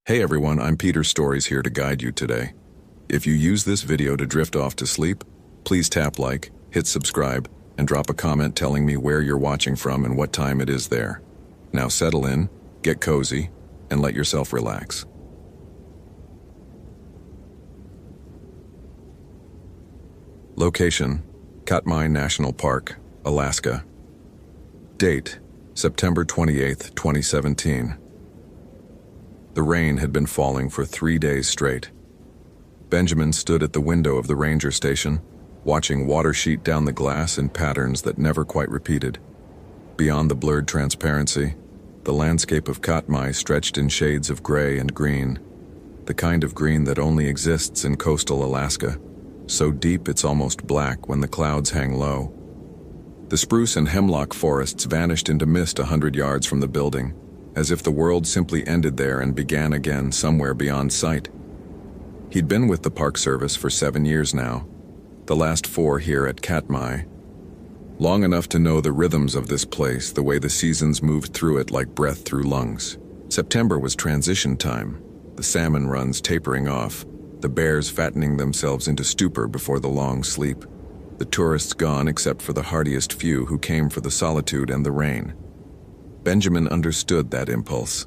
Hey everyone, I'm Peter Stories here to guide you today. If you use this video to drift off to sleep, please tap like, hit subscribe, and drop a comment telling me where you're watching from and what time it is there. Now settle in, get cozy, and let yourself relax. Location: Katmai National Park, Alaska. Date: September 28, 2017. The rain had been falling for 3 days straight. Benjamin stood at the window of the ranger station, watching water sheet down the glass in patterns that never quite repeated. Beyond the blurred transparency, the landscape of Katmai stretched in shades of gray and green, the kind of green that only exists in coastal Alaska, so deep it's almost black when the clouds hang low. The spruce and hemlock forests vanished into mist 100 yards from the building, as if the world simply ended there and began again somewhere beyond sight. He'd been with the Park Service for 7 years now, the last 4 here at Katmai. Long enough to know the rhythms of this place, the way the seasons moved through it like breath through lungs. September was transition time, the salmon runs tapering off, the bears fattening themselves into stupor before the long sleep, the tourists gone except for the hardiest few who came for the solitude and the rain. Benjamin understood that impulse.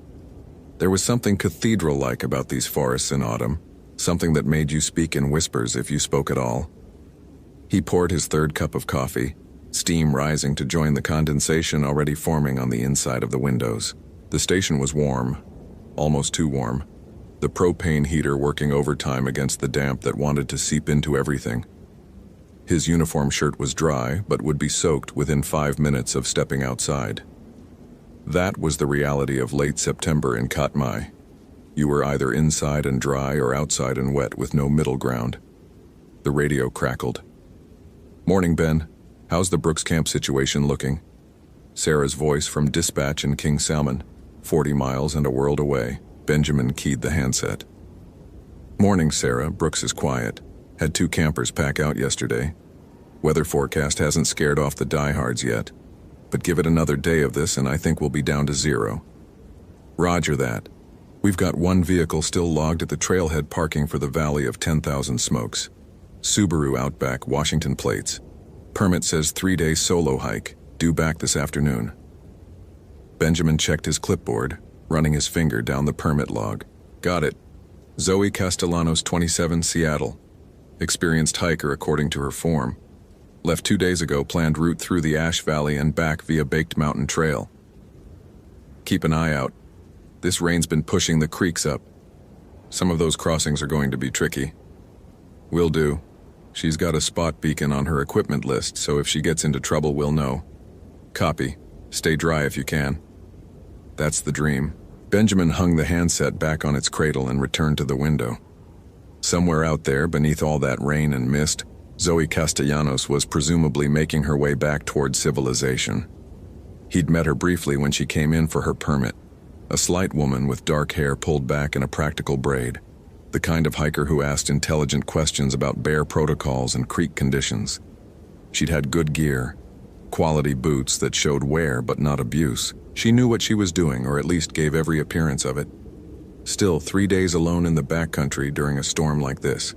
There was something cathedral-like about these forests in autumn, something that made you speak in whispers if you spoke at all. He poured his 3rd cup of coffee, steam rising to join the condensation already forming on the inside of the windows. The station was warm, almost too warm, the propane heater working overtime against the damp that wanted to seep into everything. His uniform shirt was dry, but would be soaked within 5 minutes of stepping outside. That was the reality of late September in Katmai. You were either inside and dry or outside and wet with no middle ground. The radio crackled. "Morning, Ben. How's the Brooks Camp situation looking?" Sarah's voice from dispatch in King Salmon, 40 miles and a world away. Benjamin keyed the handset. "Morning, Sarah. Brooks is quiet. Had 2 campers pack out yesterday. Weather forecast hasn't scared off the diehards yet. But give it another day of this and I think we'll be down to 0. Roger that. We've got 1 vehicle still logged at the trailhead parking for the Valley of 10,000 Smokes. Subaru Outback, Washington plates. Permit says 3-day solo hike, due back this afternoon." Benjamin checked his clipboard, running his finger down the permit log. "Got it. Zoe Castellanos, 27, Seattle. Experienced hiker according to her form. Left 2 days ago, planned route through the Ash Valley and back via Baked Mountain Trail. Keep an eye out. This rain's been pushing the creeks up. Some of those crossings are going to be tricky." "Will do. She's got a spot beacon on her equipment list, so if she gets into trouble, we'll know." "Copy. Stay dry if you can." That's the dream. Benjamin hung the handset back on its cradle and returned to the window. Somewhere out there, beneath all that rain and mist, Zoe Castellanos was presumably making her way back toward civilization. He'd met her briefly when she came in for her permit. A slight woman with dark hair pulled back in a practical braid. The kind of hiker who asked intelligent questions about bear protocols and creek conditions. She'd had good gear, quality boots that showed wear but not abuse. She knew what she was doing, or at least gave every appearance of it. Still, 3 days alone in the backcountry during a storm like this.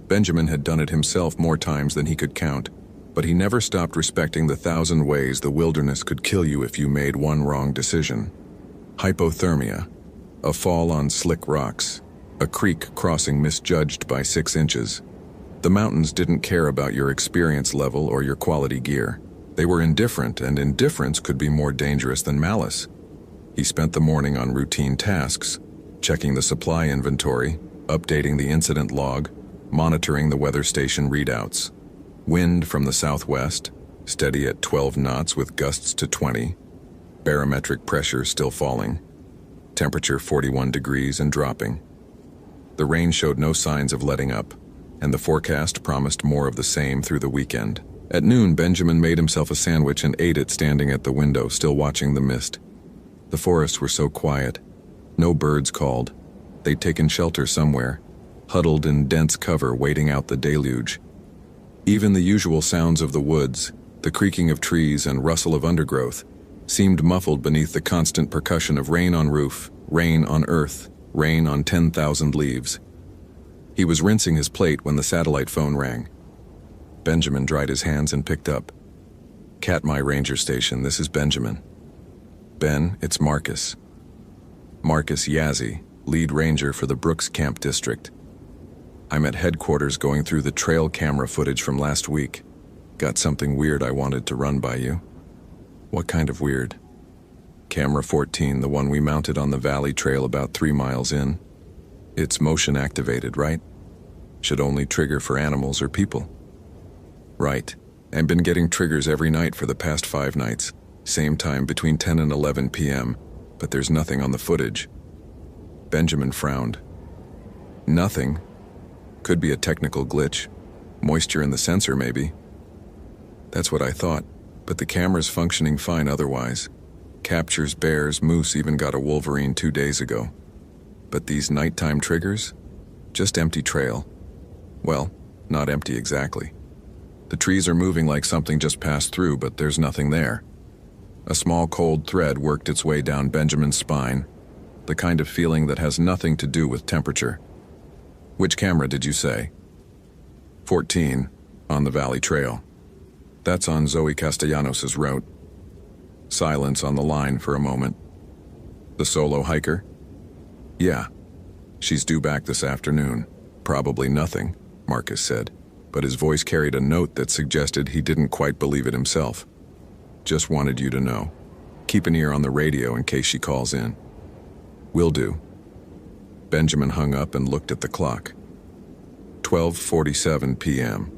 Benjamin had done it himself more times than he could count, but he never stopped respecting the 1,000 ways the wilderness could kill you if you made one wrong decision. Hypothermia, a fall on slick rocks, a creek crossing misjudged by 6 inches. The mountains didn't care about your experience level or your quality gear. They were indifferent, and indifference could be more dangerous than malice. He spent the morning on routine tasks, checking the supply inventory, updating the incident log, monitoring the weather station readouts. Wind from the southwest, steady at 12 knots with gusts to 20. Barometric pressure still falling. Temperature 41 degrees and dropping. The rain showed no signs of letting up, and the forecast promised more of the same through the weekend. At noon, Benjamin made himself a sandwich and ate it standing at the window, still watching the mist. The forests were so quiet. No birds called. They'd taken shelter somewhere, huddled in dense cover waiting out the deluge. Even the usual sounds of the woods, the creaking of trees and rustle of undergrowth, seemed muffled beneath the constant percussion of rain on roof, rain on earth, Rain on 10,000 leaves. He was rinsing his plate when the satellite phone rang. Benjamin dried his hands and picked up. Katmai Ranger Station, this is Benjamin. Ben, it's Marcus. Marcus Yazzie, lead ranger for the Brooks Camp District. I'm at headquarters going through the trail camera footage from last week. Got something weird I wanted to run by you. What kind of weird? Camera 14, the one we mounted on the valley trail about 3 miles in. It's motion activated, right? Should only trigger for animals or people. Right. I've been getting triggers every night for the past 5 nights. Same time between 10 and 11 p.m., but there's nothing on the footage. Benjamin frowned. Nothing? Could be a technical glitch. Moisture in the sensor, maybe. That's what I thought, but the camera's functioning fine otherwise. Captures bears, moose, even got a wolverine 2 days ago. But these nighttime triggers? Just empty trail. Well, not empty exactly. The trees are moving like something just passed through, but there's nothing there. A small cold thread worked its way down Benjamin's spine, the kind of feeling that has nothing to do with temperature. Which camera did you say? 14, on the Valley Trail. That's on Zoe Castellanos' route. Silence on the line for a moment. The solo hiker? Yeah. She's due back this afternoon. Probably nothing, Marcus said, but his voice carried a note that suggested he didn't quite believe it himself. Just wanted you to know. Keep an ear on the radio in case she calls in. Will do. Benjamin hung up and looked at the clock. 12:47 p.m.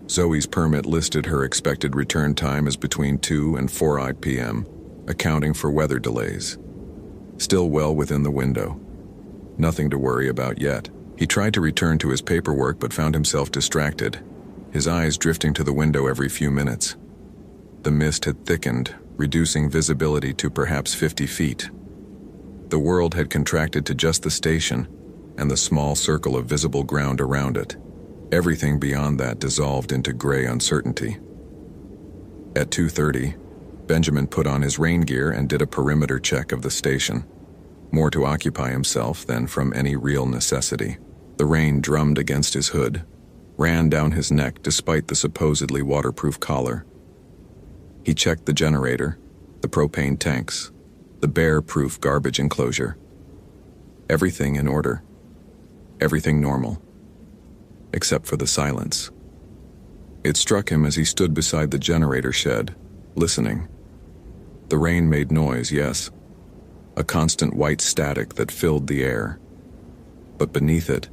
Zoe's permit listed her expected return time as between 2 and 4 p.m., accounting for weather delays. Still well within the window. Nothing to worry about yet. He tried to return to his paperwork but found himself distracted, his eyes drifting to the window every few minutes. The mist had thickened, reducing visibility to perhaps 50 feet. The world had contracted to just the station and the small circle of visible ground around it. Everything beyond that dissolved into gray uncertainty. At 2:30, Benjamin put on his rain gear and did a perimeter check of the station, more to occupy himself than from any real necessity. The rain drummed against his hood, ran down his neck despite the supposedly waterproof collar. He checked the generator, the propane tanks, the bear-proof garbage enclosure. Everything in order. Everything normal. Except for the silence. It struck him as he stood beside the generator shed, listening. The rain made noise, yes. A constant white static that filled the air. But beneath it,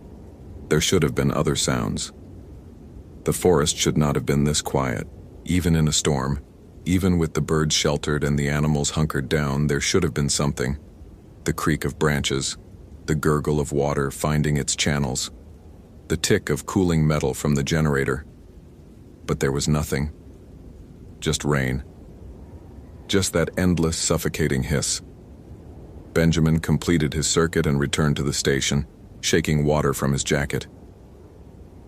there should have been other sounds. The forest should not have been this quiet, even in a storm. Even with the birds sheltered and the animals hunkered down, there should have been something. The creak of branches, the gurgle of water finding its channels, the tick of cooling metal from the generator. But there was nothing. Just rain. Just that endless, suffocating hiss. Benjamin completed his circuit and returned to the station, shaking water from his jacket.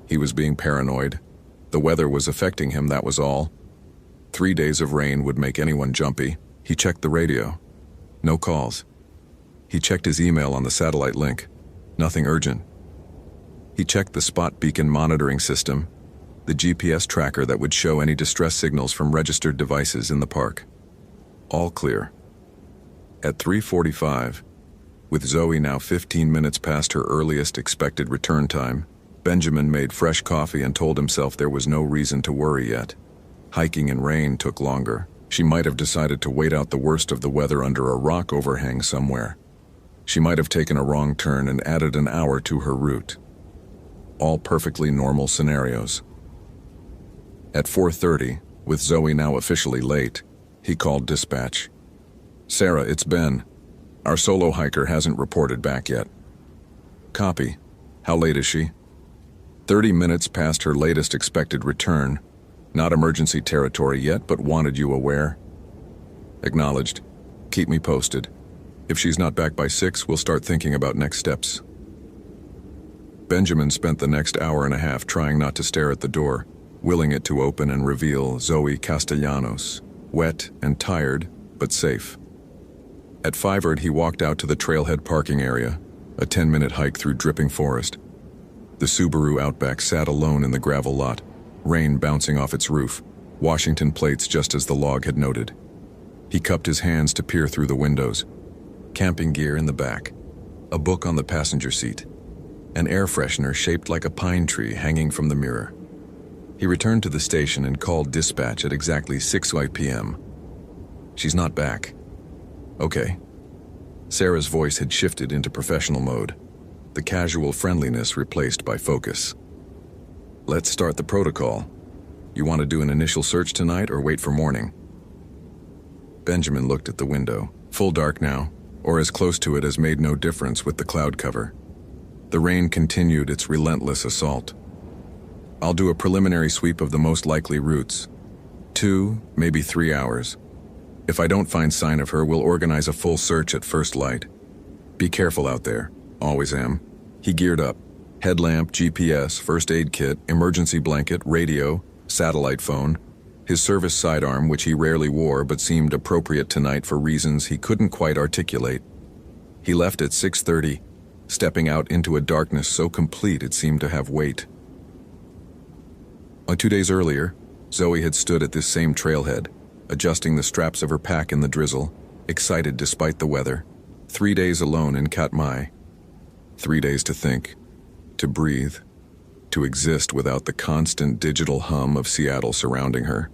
He was being paranoid. The weather was affecting him, that was all. 3 days of rain would make anyone jumpy. He checked the radio. No calls. He checked his email on the satellite link. Nothing urgent. He checked the spot beacon monitoring system, the GPS tracker that would show any distress signals from registered devices in the park. All clear. At 3:45, with Zoe now 15 minutes past her earliest expected return time, Benjamin made fresh coffee and told himself there was no reason to worry yet. Hiking in rain took longer. She might have decided to wait out the worst of the weather under a rock overhang somewhere. She might have taken a wrong turn and added an hour to her route. All perfectly normal scenarios. At 4:30, with Zoe now officially late, he called dispatch. Sarah, it's Ben. Our solo hiker hasn't reported back yet. Copy. How late is she? 30 minutes past her latest expected return. Not emergency territory yet, but wanted you aware. Acknowledged. Keep me posted. If she's not back by 6, we'll start thinking about next steps. Benjamin spent the next hour and a half trying not to stare at the door, willing it to open and reveal Zoe Castellanos, wet and tired, but safe. At 5:00 he walked out to the trailhead parking area, A 10-minute hike through dripping forest. The Subaru Outback sat alone in the gravel lot, rain bouncing off its roof, Washington plates just as the log had noted. He cupped his hands to peer through the windows. Camping gear in the back, a book on the passenger seat, an air freshener shaped like a pine tree hanging from the mirror. He returned to the station and called dispatch at exactly 6:00 p.m. "She's not back." "Okay." Sarah's voice had shifted into professional mode, the casual friendliness replaced by focus. "Let's start the protocol. You want to do an initial search tonight or wait for morning?" Benjamin looked at the window. Full dark now, or as close to it as made no difference with the cloud cover. The rain continued its relentless assault. "I'll do a preliminary sweep of the most likely routes. 2, maybe 3 hours. If I don't find sign of her, we'll organize a full search at first light. Be careful out there. Always am." He geared up. Headlamp, GPS, first aid kit, emergency blanket, radio, satellite phone, his service sidearm, which he rarely wore but seemed appropriate tonight for reasons he couldn't quite articulate. He left at 6:30, stepping out into a darkness so complete it seemed to have weight. 2 days earlier, Zoe had stood at this same trailhead, adjusting the straps of her pack in the drizzle, excited despite the weather. 3 days alone in Katmai. 3 days to think, to breathe, to exist without the constant digital hum of Seattle surrounding her.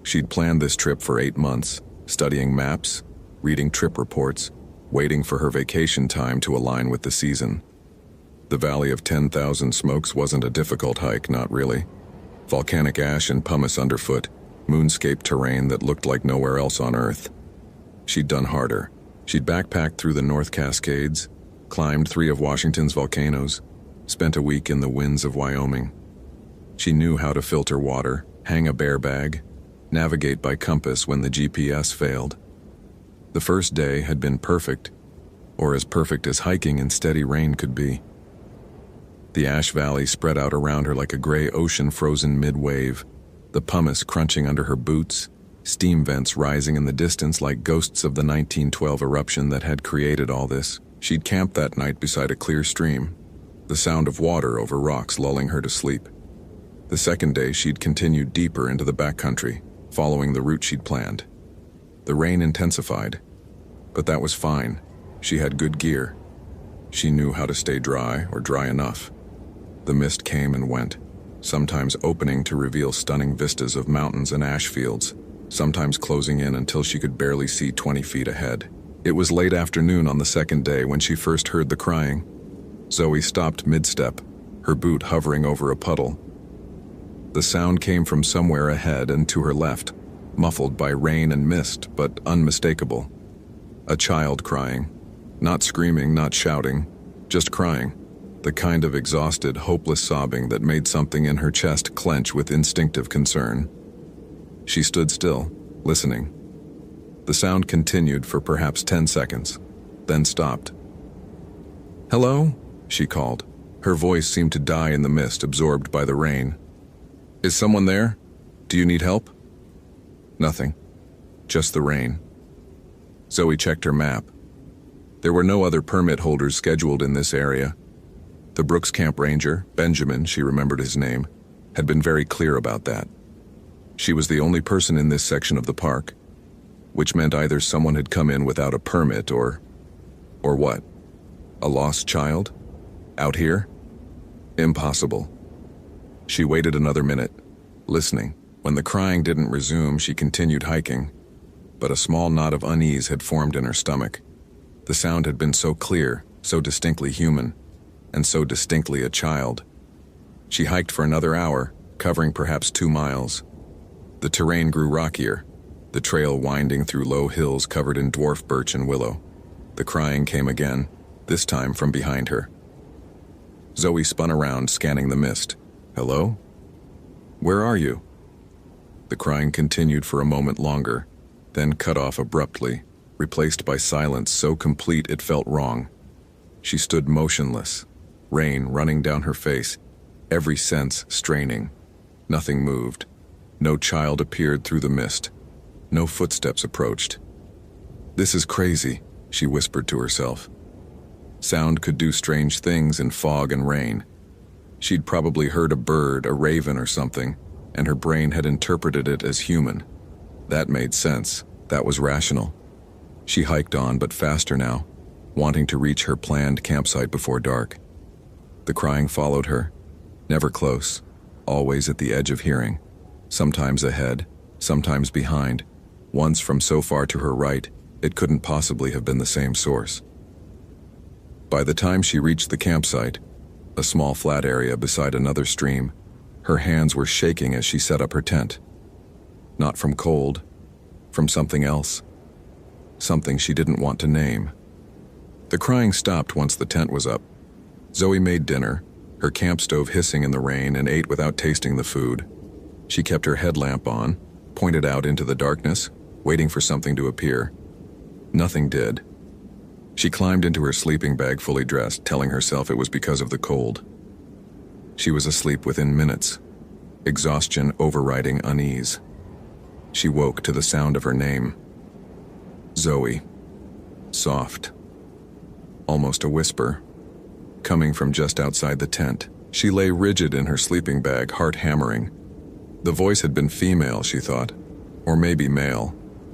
She'd planned this trip for 8 months, studying maps, reading trip reports, waiting for her vacation time to align with the season. The Valley of 10,000 Smokes wasn't a difficult hike, not really. Volcanic ash and pumice underfoot, moonscape terrain that looked like nowhere else on Earth. She'd done harder. She'd backpacked through the North Cascades, climbed 3 of Washington's volcanoes, spent a week in the winds of Wyoming. She knew how to filter water, hang a bear bag, navigate by compass when the GPS failed. The first day had been perfect, or as perfect as hiking in steady rain could be. The ash valley spread out around her like a gray ocean frozen mid-wave, the pumice crunching under her boots, steam vents rising in the distance like ghosts of the 1912 eruption that had created all this. She'd camped that night beside a clear stream, the sound of water over rocks lulling her to sleep. The second day, she'd continued deeper into the backcountry, following the route she'd planned. The rain intensified, but that was fine. She had good gear. She knew how to stay dry, or dry enough. The mist came and went, sometimes opening to reveal stunning vistas of mountains and ash fields, sometimes closing in until she could barely see 20 feet ahead. It was late afternoon on the second day when she first heard the crying. Zoe stopped mid-step, her boot hovering over a puddle. The sound came from somewhere ahead and to her left, muffled by rain and mist, but unmistakable. A child crying. Not screaming, not shouting, just crying. The kind of exhausted, hopeless sobbing that made something in her chest clench with instinctive concern. She stood still, listening. The sound continued for perhaps 10 seconds, then stopped. "Hello?" she called. Her voice seemed to die in the mist, absorbed by the rain. "Is someone there? Do you need help?" Nothing. Just the rain. Zoe checked her map. There were no other permit holders scheduled in this area. The Brooks Camp Ranger, Benjamin, she remembered his name, had been very clear about that. She was the only person in this section of the park, which meant either someone had come in without a permit or what? A lost child? Out here? Impossible. She waited another minute, listening. When the crying didn't resume, she continued hiking, but a small knot of unease had formed in her stomach. The sound had been so clear, so distinctly human, and so distinctly a child. She hiked for another hour, covering perhaps 2 miles. The terrain grew rockier, the trail winding through low hills covered in dwarf birch and willow. The crying came again, this time from behind her. Zoe spun around, scanning the mist. "Hello? Where are you?" The crying continued for a moment longer, then cut off abruptly, replaced by silence so complete it felt wrong. She stood motionless, rain running down her face, every sense straining. Nothing moved. No child appeared through the mist. No footsteps approached. "This is crazy," she whispered to herself. Sound could do strange things in fog and rain. She'd probably heard a bird, a raven or something, and her brain had interpreted it as human. That made sense. That was rational. She hiked on, but faster now, wanting to reach her planned campsite before dark. The crying followed her, never close, always at the edge of hearing, sometimes ahead, sometimes behind, once from so far to her right, it couldn't possibly have been the same source. By the time she reached the campsite, a small flat area beside another stream, her hands were shaking as she set up her tent. Not from cold, from something else. Something she didn't want to name. The crying stopped once the tent was up. Zoe made dinner, her camp stove hissing in the rain, and ate without tasting the food. She kept her headlamp on, pointed out into the darkness, waiting for something to appear. Nothing did. She climbed into her sleeping bag fully dressed, telling herself it was because of the cold. She was asleep within minutes, exhaustion overriding unease. She woke to the sound of her name. Zoe. Soft. Almost a whisper. Coming from just outside the tent. She lay rigid in her sleeping bag, heart hammering. The voice had been female, she thought. Or maybe male.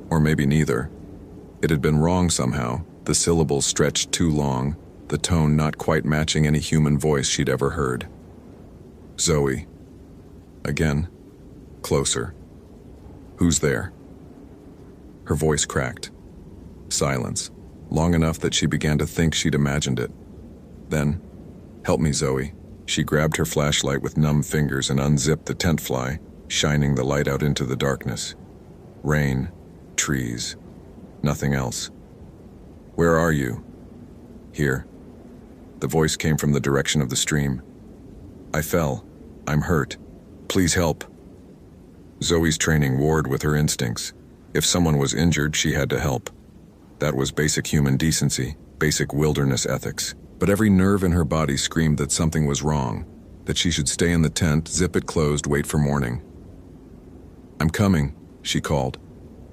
Or maybe neither. It had been wrong somehow, the syllables stretched too long, the tone not quite matching any human voice she'd ever heard. Zoe. Again. Closer. Who's there? Her voice cracked. Silence. Long enough that she began to think she'd imagined it. Then, help me, Zoe. She grabbed her flashlight with numb fingers and unzipped the tent fly, shining the light out into the darkness. Rain, trees, nothing else. Where are you? Here. The voice came from the direction of the stream. I fell. I'm hurt. Please help. Zoe's training warred with her instincts. If someone was injured, she had to help. That was basic human decency, basic wilderness ethics. But every nerve in her body screamed that something was wrong, that she should stay in the tent, zip it closed, wait for morning. I'm coming, she called,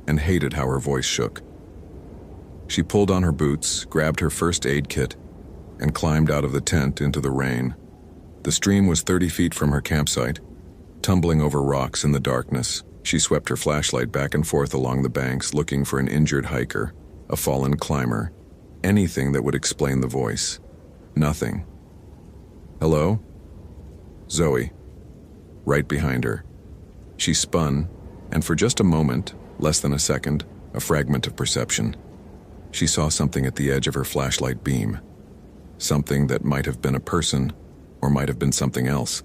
and hated how her voice shook. She pulled on her boots, grabbed her first aid kit, and climbed out of the tent into the rain. The stream was 30 feet from her campsite. Tumbling over rocks in the darkness, she swept her flashlight back and forth along the banks, looking for an injured hiker, a fallen climber, anything that would explain the voice. Nothing. Hello? Zoe. Right behind her. She spun, and for just a moment, less than a second, a fragment of perception. She saw something at the edge of her flashlight beam. Something that might have been a person, or might have been something else.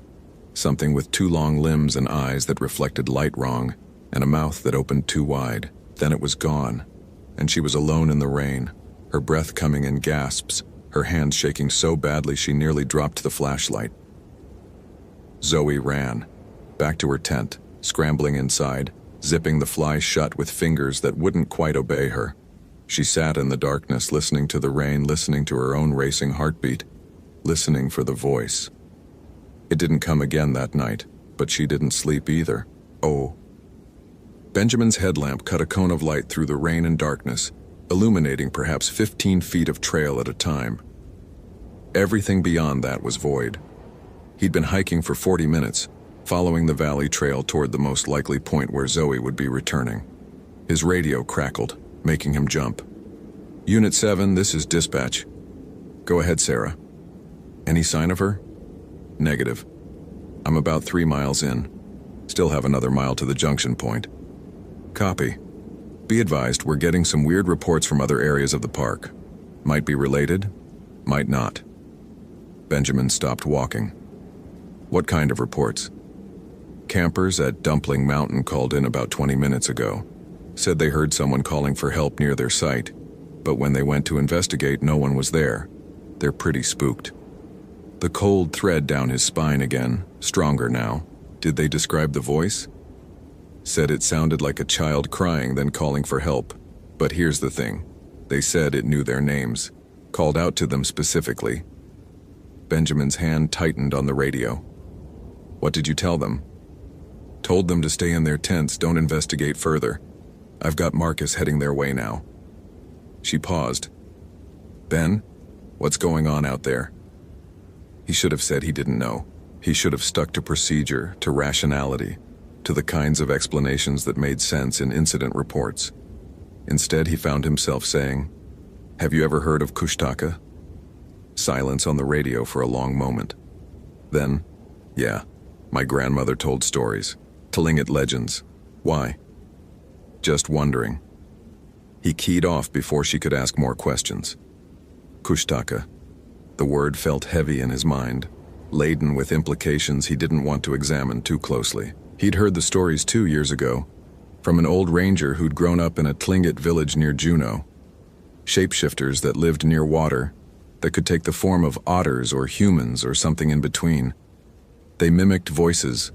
Something with two long limbs and eyes that reflected light wrong, and a mouth that opened too wide. Then it was gone, and she was alone in the rain, her breath coming in gasps, her hands shaking so badly she nearly dropped the flashlight. Zoe ran, back to her tent, scrambling inside, zipping the fly shut with fingers that wouldn't quite obey her. She sat in the darkness, listening to the rain, listening to her own racing heartbeat, listening for the voice. It didn't come again that night, but she didn't sleep either. Oh. Benjamin's headlamp cut a cone of light through the rain and darkness, illuminating perhaps 15 feet of trail at a time. Everything beyond that was void. He'd been hiking for 40 minutes, following the valley trail toward the most likely point where Zoe would be returning. His radio crackled, making him jump. Unit 7, this is dispatch. Go ahead, Sarah. Any sign of her? Negative. I'm about 3 miles in. Still have another mile to the junction point. Copy. Be advised, we're getting some weird reports from other areas of the park. Might be related, might not. Benjamin stopped walking. What kind of reports? Campers at Dumpling Mountain called in about 20 minutes ago. Said they heard someone calling for help near their site, but when they went to investigate, no one was there. They're pretty spooked. The cold thread down his spine again, stronger now. Did they describe the voice? Said it sounded like a child crying, then calling for help. But here's the thing. They said it knew their names, called out to them specifically. Benjamin's hand tightened on the radio. What did you tell them? Told them to stay in their tents, don't investigate further. I've got Marcus heading their way now. She paused. Ben? What's going on out there? He should have said he didn't know. He should have stuck to procedure, to rationality, to the kinds of explanations that made sense in incident reports. Instead, he found himself saying, "Have you ever heard of Kushtaka?" Silence on the radio for a long moment. Then, "Yeah, my grandmother told stories, Tlingit legends. Why?" "Just wondering." He keyed off before she could ask more questions. Kushtaka. The word felt heavy in his mind, laden with implications he didn't want to examine too closely. He'd heard the stories 2 years ago, from an old ranger who'd grown up in a Tlingit village near Juneau. Shapeshifters that lived near water, that could take the form of otters or humans or something in between. They mimicked voices,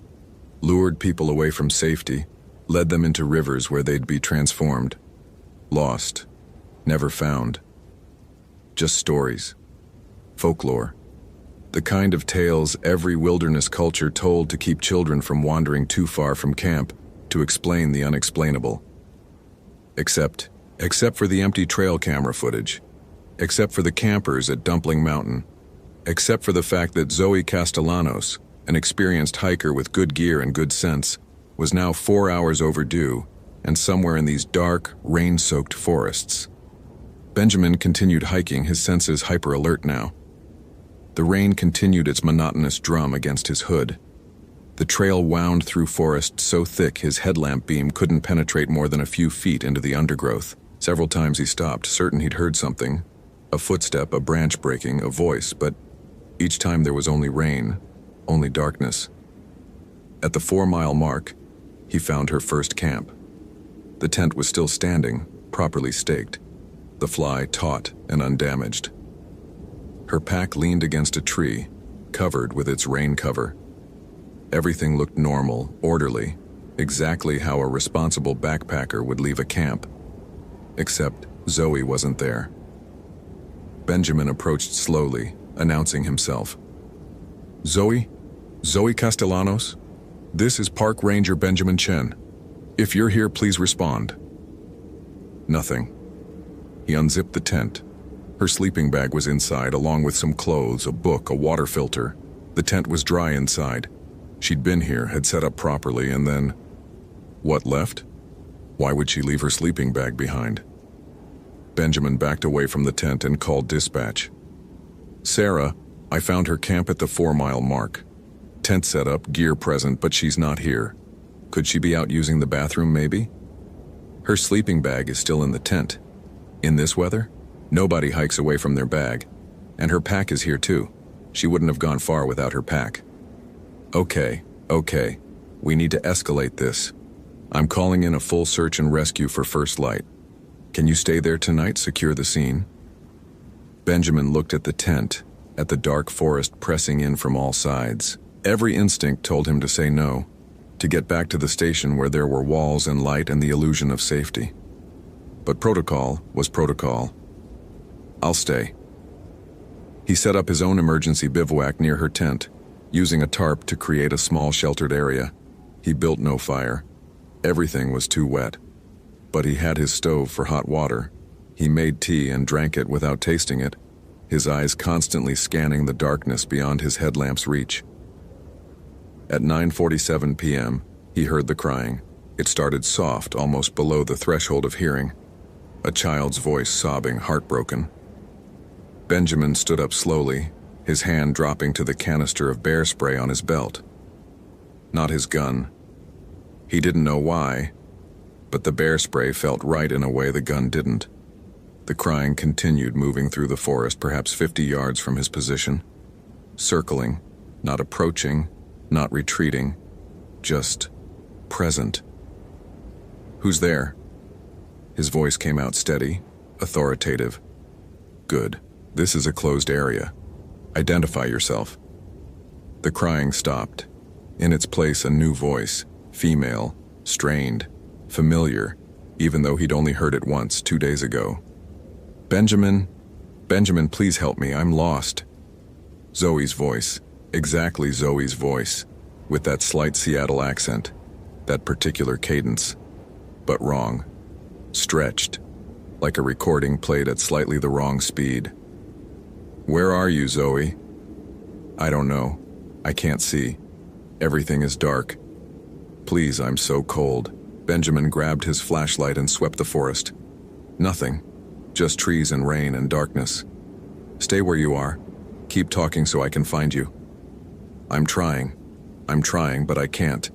lured people away from safety, led them into rivers where they'd be transformed. Lost, never found. Just stories. Folklore. The kind of tales every wilderness culture told to keep children from wandering too far from camp, to explain the unexplainable. Except for the empty trail camera footage. Except for the campers at Dumpling Mountain. Except for the fact that Zoe Castellanos, an experienced hiker with good gear and good sense, was now 4 hours overdue and somewhere in these dark, rain-soaked forests. Benjamin continued hiking, his senses hyper-alert now. The rain continued its monotonous drum against his hood. The trail wound through forest so thick his headlamp beam couldn't penetrate more than a few feet into the undergrowth. Several times he stopped, certain he'd heard something. A footstep, a branch breaking, a voice, but each time there was only rain, only darkness. At the 4-mile mark, he found her first camp. The tent was still standing, properly staked, the fly taut and undamaged. Her pack leaned against a tree, covered with its rain cover. Everything looked normal, orderly, exactly how a responsible backpacker would leave a camp. Except Zoe wasn't there. Benjamin approached slowly, announcing himself. "Zoe? Zoe Castellanos? This is Park Ranger Benjamin Chen. If you're here, please respond." Nothing. He unzipped the tent. Her sleeping bag was inside, along with some clothes, a book, a water filter. The tent was dry inside. She'd been here, had set up properly, and then... What left? Why would she leave her sleeping bag behind? Benjamin backed away from the tent and called dispatch. "Sarah, I found her camp at the 4-mile mark. Tent set up, gear present, but she's not here. Could she be out using the bathroom, maybe? Her sleeping bag is still in the tent. In this weather? Nobody hikes away from their bag. And her pack is here too. She wouldn't have gone far without her pack." Okay. We need to escalate this. I'm calling in a full search and rescue for First Light. Can you stay there tonight, secure the scene?" Benjamin looked at the tent, at the dark forest pressing in from all sides. Every instinct told him to say no, to get back to the station where there were walls and light and the illusion of safety. But protocol was protocol. "I'll stay." He set up his own emergency bivouac near her tent, using a tarp to create a small sheltered area. He built no fire. Everything was too wet. But he had his stove for hot water. He made tea and drank it without tasting it, his eyes constantly scanning the darkness beyond his headlamp's reach. At 9:47 p.m., he heard the crying. It started soft, almost below the threshold of hearing. A child's voice sobbing, heartbroken. Benjamin stood up slowly, his hand dropping to the canister of bear spray on his belt. Not his gun. He didn't know why, but the bear spray felt right in a way the gun didn't. The crying continued, moving through the forest, perhaps 50 yards from his position. Circling, not approaching, not retreating, just present. "Who's there?" His voice came out steady, authoritative. "Good. This is a closed area. Identify yourself." The crying stopped. In its place, a new voice, female, strained, familiar, even though he'd only heard it once 2 days ago. Benjamin, please help me, I'm lost." Zoe's voice, exactly Zoe's voice, with that slight Seattle accent, that particular cadence, but wrong, stretched, like a recording played at slightly the wrong speed. Where are you, Zoe? I don't know. I can't see. Everything is dark. Please, I'm so cold. Benjamin grabbed his flashlight and swept the forest. Nothing. Just trees and rain and darkness. Stay where you are. Keep talking so I can find you. I'm trying, but I can't.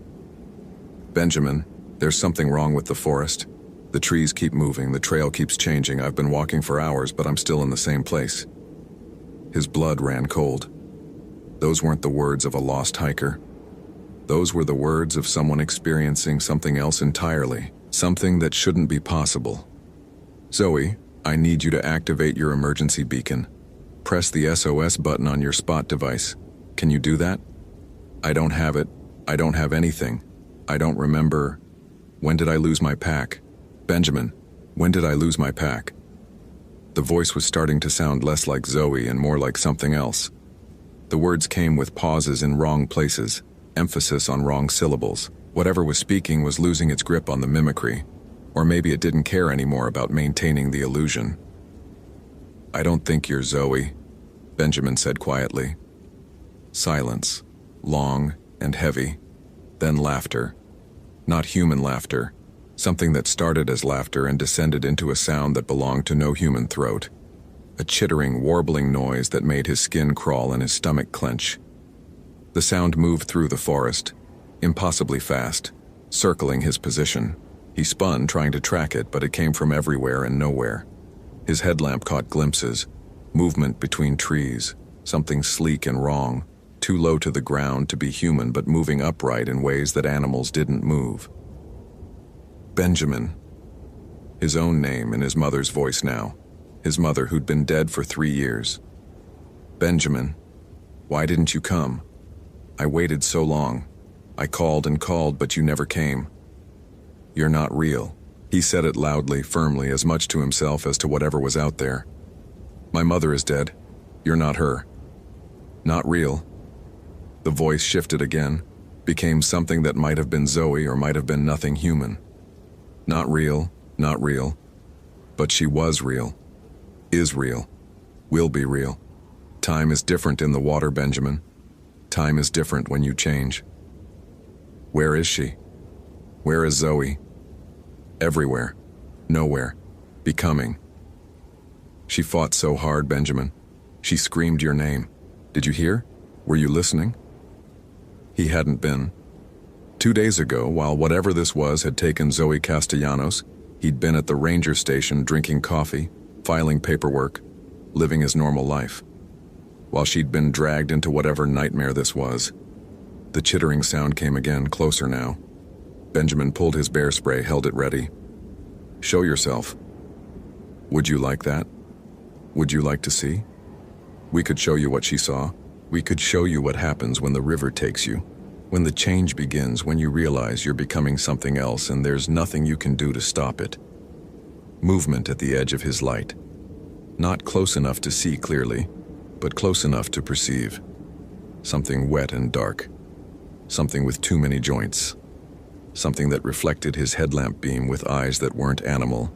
Benjamin, there's something wrong with the forest. The trees keep moving, the trail keeps changing. I've been walking for hours, but I'm still in the same place. His blood ran cold. Those weren't the words of a lost hiker. Those were the words of someone experiencing something else entirely, something that shouldn't be possible. Zoe, I need you to activate your emergency beacon. Press the SOS button on your spot device. Can you do that? I don't have it. I don't have anything. I don't remember. When did I lose my pack? Benjamin, when did I lose my pack? The voice was starting to sound less like Zoe and more like something else. The words came with pauses in wrong places, emphasis on wrong syllables. Whatever was speaking was losing its grip on the mimicry, or maybe it didn't care anymore about maintaining the illusion. I don't think you're Zoe, Benjamin said quietly. Silence, long and heavy, then laughter. Not human laughter, something that started as laughter and descended into a sound that belonged to no human throat. A chittering, warbling noise that made his skin crawl and his stomach clench. The sound moved through the forest, impossibly fast, circling his position. He spun, trying to track it, but it came from everywhere and nowhere. His headlamp caught glimpses, movement between trees, something sleek and wrong, too low to the ground to be human but moving upright in ways that animals didn't move. Benjamin. His own name in his mother's voice now. His mother who'd been dead for 3 years. Benjamin, why didn't you come? I waited so long. I called and called, but you never came. You're not real. He said it loudly, firmly, as much to himself as to whatever was out there. My mother is dead. You're not her. Not real. The voice shifted again, became something that might have been Zoe or might have been nothing human. Not real, not real. But she was real. Is real. Will be real. Time is different in the water, Benjamin. Time is different when you change. Where is she? Where is Zoe? Everywhere. Nowhere. Becoming. She fought so hard, Benjamin. She screamed your name. Did you hear? Were you listening? He hadn't been. 2 days ago, while whatever this was had taken Zoe Castellanos, he'd been at the ranger station drinking coffee, filing paperwork, living his normal life. While she'd been dragged into whatever nightmare this was. The chittering sound came again, closer now. Benjamin pulled his bear spray, held it ready. Show yourself. Would you like that? Would you like to see? We could show you what she saw. We could show you what happens when the river takes you. When the change begins, when you realize you're becoming something else and there's nothing you can do to stop it. Movement at the edge of his light. Not close enough to see clearly, but close enough to perceive. Something wet and dark. Something with too many joints. Something that reflected his headlamp beam with eyes that weren't animal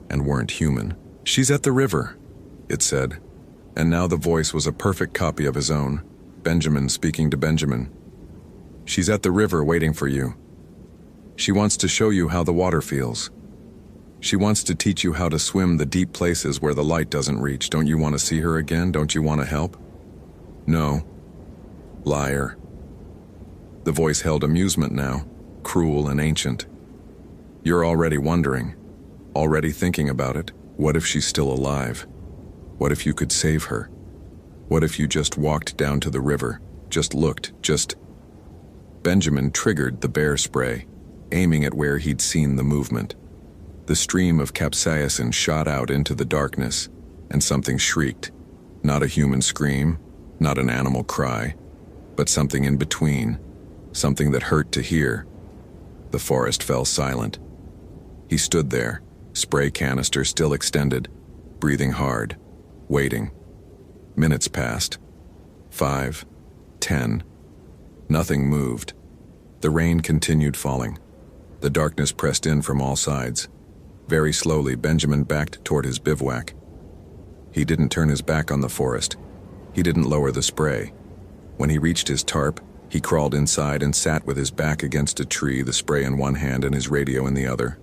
and weren't human. She's at the river, it said. And now the voice was a perfect copy of his own, Benjamin speaking to Benjamin. She's at the river waiting for you. She wants to show you how the water feels. She wants to teach you how to swim the deep places where the light doesn't reach. Don't you want to see her again? Don't you want to help? No. Liar. The voice held amusement now, cruel and ancient. You're already wondering, already thinking about it. What if she's still alive? What if you could save her? What if you just walked down to the river, just looked, just... Benjamin triggered the bear spray, aiming at where he'd seen the movement. The stream of capsaicin shot out into the darkness, and something shrieked. Not a human scream, not an animal cry, but something in between, something that hurt to hear. The forest fell silent. He stood there, spray canister still extended, breathing hard, waiting. Minutes passed. 5, 10. Nothing moved. The rain continued falling. The darkness pressed in from all sides. Very slowly, Benjamin backed toward his bivouac. He didn't turn his back on the forest. He didn't lower the spray. When he reached his tarp, he crawled inside and sat with his back against a tree, the spray in one hand and his radio in the other.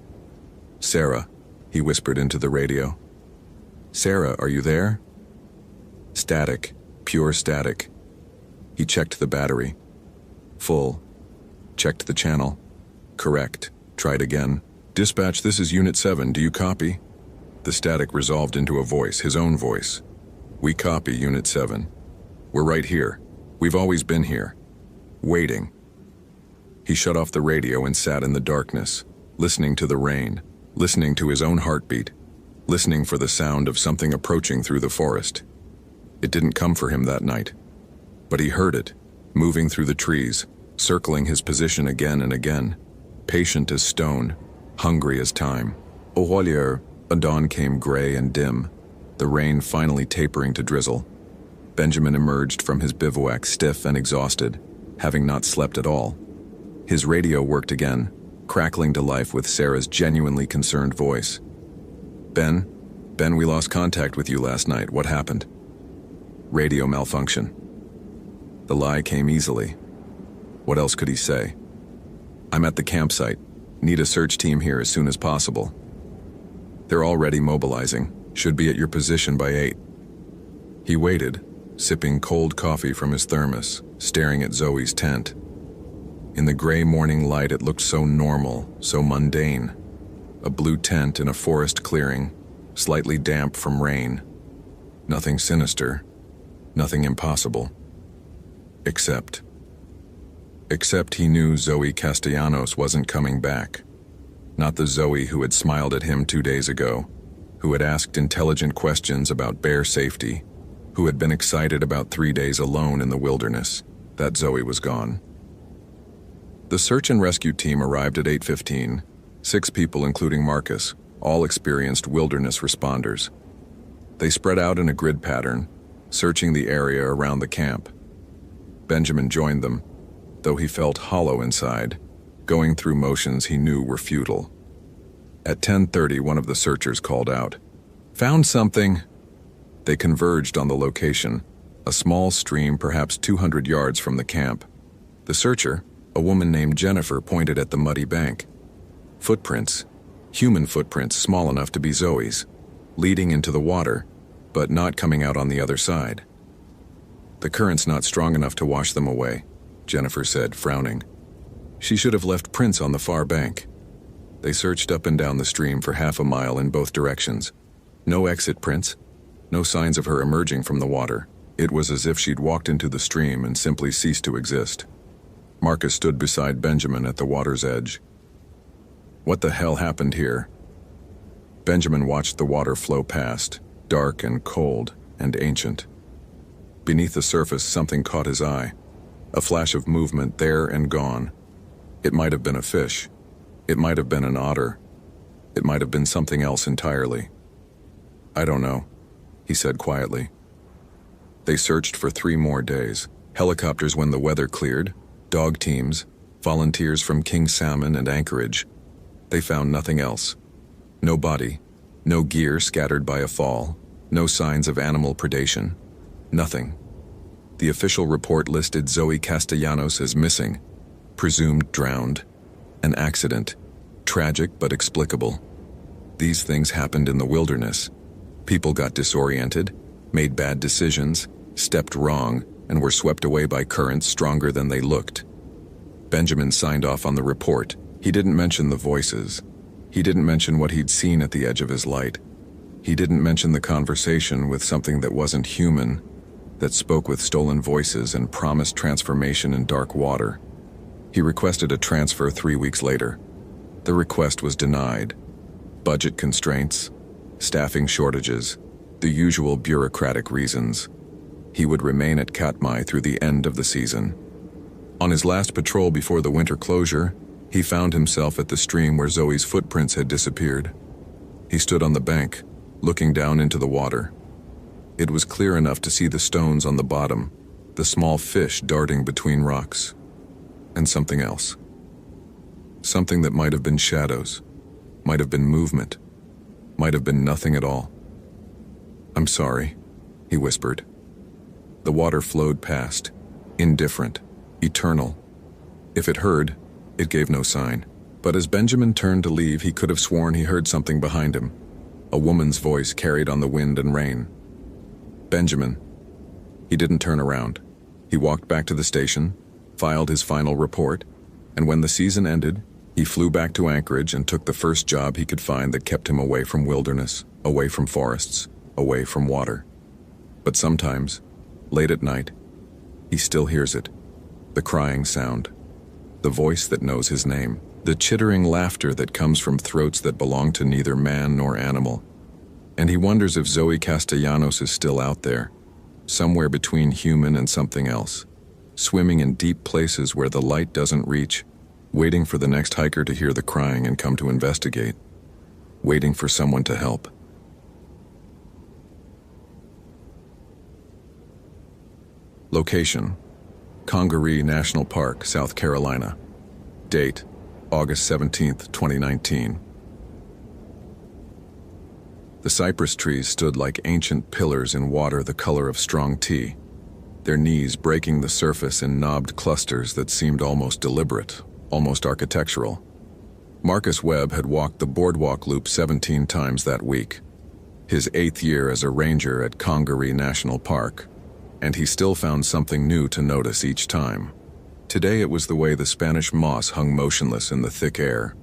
"Sarah," he whispered into the radio. "Sarah, are you there?" Static, pure static. He checked the battery. Full. Checked the channel. Correct. Tried again. "Dispatch, this is Unit 7, do you copy?" The static resolved into a voice, his own voice. "We copy, Unit 7. We're right here. We've always been here. Waiting." He shut off the radio and sat in the darkness, listening to the rain, listening to his own heartbeat, listening for the sound of something approaching through the forest. It didn't come for him that night, but he heard it, moving through the trees, circling his position again and again, patient as stone, hungry as time. A dawn came gray and dim, the rain finally tapering to drizzle. Benjamin emerged from his bivouac stiff and exhausted, having not slept at all. His radio worked again, crackling to life with Sarah's genuinely concerned voice. Ben, we lost contact with you last night. What happened?" "Radio malfunction." The lie came easily. What else could he say? "I'm at the campsite. Need a search team here as soon as possible." "They're already mobilizing. Should be at your position by 8. He waited, sipping cold coffee from his thermos, staring at Zoe's tent. In the gray morning light, it looked so normal, so mundane. A blue tent in a forest clearing, slightly damp from rain. Nothing sinister, nothing impossible. Except he knew Zoe Castellanos wasn't coming back. Not the Zoe who had smiled at him 2 days ago, who had asked intelligent questions about bear safety, who had been excited about 3 days alone in the wilderness. That Zoe was gone. The search and rescue team arrived at 8:15, 6 people including Marcus, all experienced wilderness responders. They spread out in a grid pattern, searching the area around the camp. Benjamin joined them, though he felt hollow inside, going through motions he knew were futile. At 10:30, one of the searchers called out, "Found something!" They converged on the location, a small stream perhaps 200 yards from the camp. The searcher, a woman named Jennifer, pointed at the muddy bank. Footprints, human footprints small enough to be Zoe's, leading into the water, but not coming out on the other side. "The current's not strong enough to wash them away," Jennifer said, frowning. "She should have left prints on the far bank." They searched up and down the stream for half a mile in both directions. No exit prints, no signs of her emerging from the water. It was as if she'd walked into the stream and simply ceased to exist. Marcus stood beside Benjamin at the water's edge. "What the hell happened here?" Benjamin watched the water flow past, dark and cold and ancient. Beneath the surface, something caught his eye. A flash of movement there and gone. It might have been a fish. It might have been an otter. It might have been something else entirely. "I don't know," he said quietly. They searched for 3 more days. Helicopters when the weather cleared, dog teams, volunteers from King Salmon and Anchorage. They found nothing else. No body, no gear scattered by a fall, no signs of animal predation. Nothing. The official report listed Zoe Castellanos as missing, presumed drowned, an accident, tragic but explicable. These things happened in the wilderness. People got disoriented, made bad decisions, stepped wrong, and were swept away by currents stronger than they looked. Benjamin signed off on the report. He didn't mention the voices. He didn't mention what he'd seen at the edge of his light. He didn't mention the conversation with something that wasn't human, that spoke with stolen voices and promised transformation in dark water. He requested a transfer 3 weeks later. The request was denied. Budget constraints, staffing shortages, the usual bureaucratic reasons. He would remain at Katmai through the end of the season. On his last patrol before the winter closure, he found himself at the stream where Zoe's footprints had disappeared. He stood on the bank, looking down into the water. It was clear enough to see the stones on the bottom, the small fish darting between rocks, and something else. Something that might have been shadows, might have been movement, might have been nothing at all. "I'm sorry," he whispered. The water flowed past, indifferent, eternal. If it heard, it gave no sign. But as Benjamin turned to leave, he could have sworn he heard something behind him. A woman's voice carried on the wind and rain. Benjamin. He didn't turn around. He walked back to the station, filed his final report, and when the season ended, he flew back to Anchorage and took the first job he could find that kept him away from wilderness, away from forests, away from water. But sometimes, late at night, he still hears it. The crying sound. The voice that knows his name. The chittering laughter that comes from throats that belong to neither man nor animal. And he wonders if Zoe Castellanos is still out there, somewhere between human and something else, swimming in deep places where the light doesn't reach, waiting for the next hiker to hear the crying and come to investigate, waiting for someone to help. Location: Congaree National Park, South Carolina. Date: August 17, 2019. The cypress trees stood like ancient pillars in water the color of strong tea, their knees breaking the surface in knobbed clusters that seemed almost deliberate, almost architectural. Marcus Webb had walked the boardwalk loop 17 times that week, his 8th year as a ranger at Congaree National Park, and he still found something new to notice each time. Today it was the way the Spanish moss hung motionless in the thick air,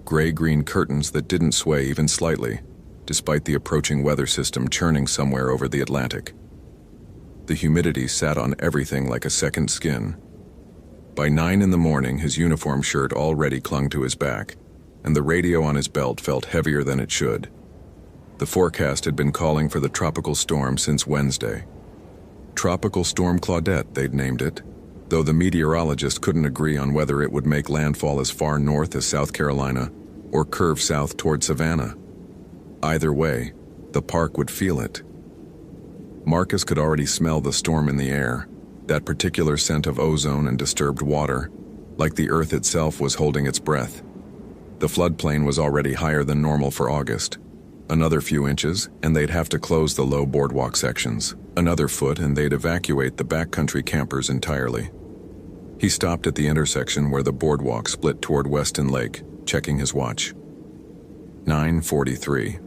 gray-green curtains that didn't sway even slightly, despite the approaching weather system churning somewhere over the Atlantic. The humidity sat on everything like a second skin. By 9 in the morning, his uniform shirt already clung to his back, and the radio on his belt felt heavier than it should. The forecast had been calling for the tropical storm since Wednesday. Tropical Storm Claudette, they'd named it, though the meteorologist couldn't agree on whether it would make landfall as far north as South Carolina or curve south toward Savannah. Either way, the park would feel it. Marcus could already smell the storm in the air, that particular scent of ozone and disturbed water, like the earth itself was holding its breath. The floodplain was already higher than normal for August. Another few inches, and they'd have to close the low boardwalk sections. Another foot, and they'd evacuate the backcountry campers entirely. He stopped at the intersection where the boardwalk split toward Weston Lake, checking his watch. 9:43.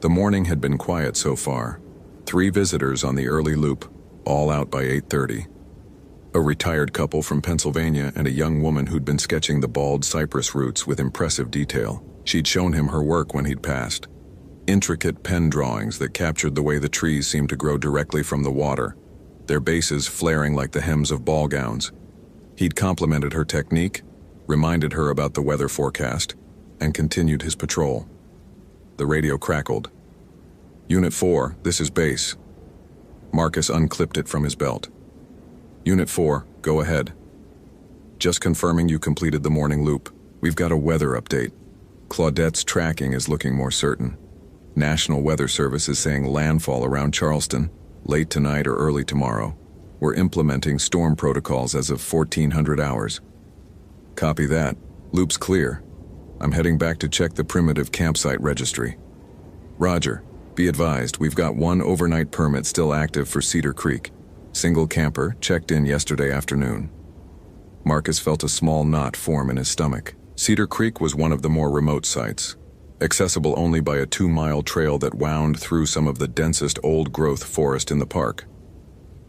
The morning had been quiet so far. 3 visitors on the early loop, all out by 8:30. A retired couple from Pennsylvania and a young woman who'd been sketching the bald cypress roots with impressive detail. She'd shown him her work when he'd passed. Intricate pen drawings that captured the way the trees seemed to grow directly from the water, their bases flaring like the hems of ball gowns. He'd complimented her technique, reminded her about the weather forecast, and continued his patrol. The radio crackled. "Unit 4, this is base." Marcus unclipped it from his belt. "Unit 4, go ahead. Just confirming you completed the morning loop. We've got a weather update. Claudette's tracking is looking more certain. National Weather Service is saying landfall around Charleston, late tonight or early tomorrow. We're implementing storm protocols as of 1400 hours. Copy that. Loop's clear. I'm heading back to check the primitive campsite registry. Roger. Be advised, we've got 1 overnight permit still active for Cedar Creek. Single camper, checked in yesterday afternoon." Marcus felt a small knot form in his stomach. Cedar Creek was one of the more remote sites, accessible only by a 2-mile trail that wound through some of the densest old-growth forest in the park.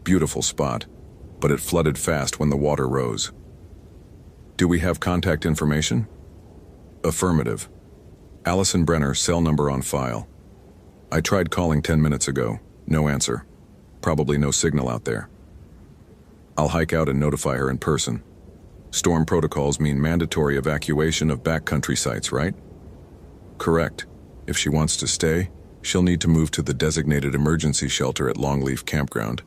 Beautiful spot, but it flooded fast when the water rose. "Do we have contact information?" "Affirmative. Allison Brenner, cell number on file. I tried calling 10 minutes ago. No answer. Probably no signal out there. I'll hike out and notify her in person. Storm protocols mean mandatory evacuation of backcountry sites, right?" "Correct. If she wants to stay, she'll need to move to the designated emergency shelter at Longleaf Campground.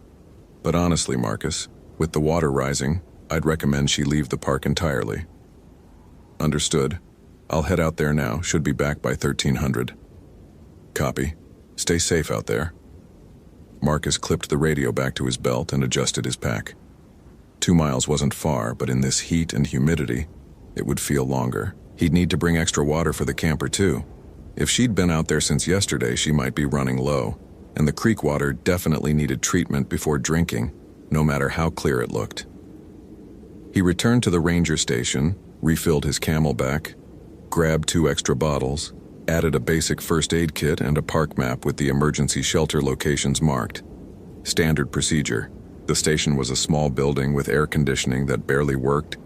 But honestly, Marcus, with the water rising, I'd recommend she leave the park entirely." "Understood. I'll head out there now. Should be back by 1300. "Copy. Stay safe out there." Marcus clipped the radio back to his belt and adjusted his pack. 2 miles wasn't far, but in this heat and humidity, it would feel longer. He'd need to bring extra water for the camper too. If she'd been out there since yesterday, she might be running low. and the creek water definitely needed treatment before drinking, no matter how clear it looked. He returned to the ranger station, refilled his Camelback, grabbed 2 extra bottles, added a basic first aid kit and a park map with the emergency shelter locations marked. Standard procedure. The station was a small building with air conditioning that barely worked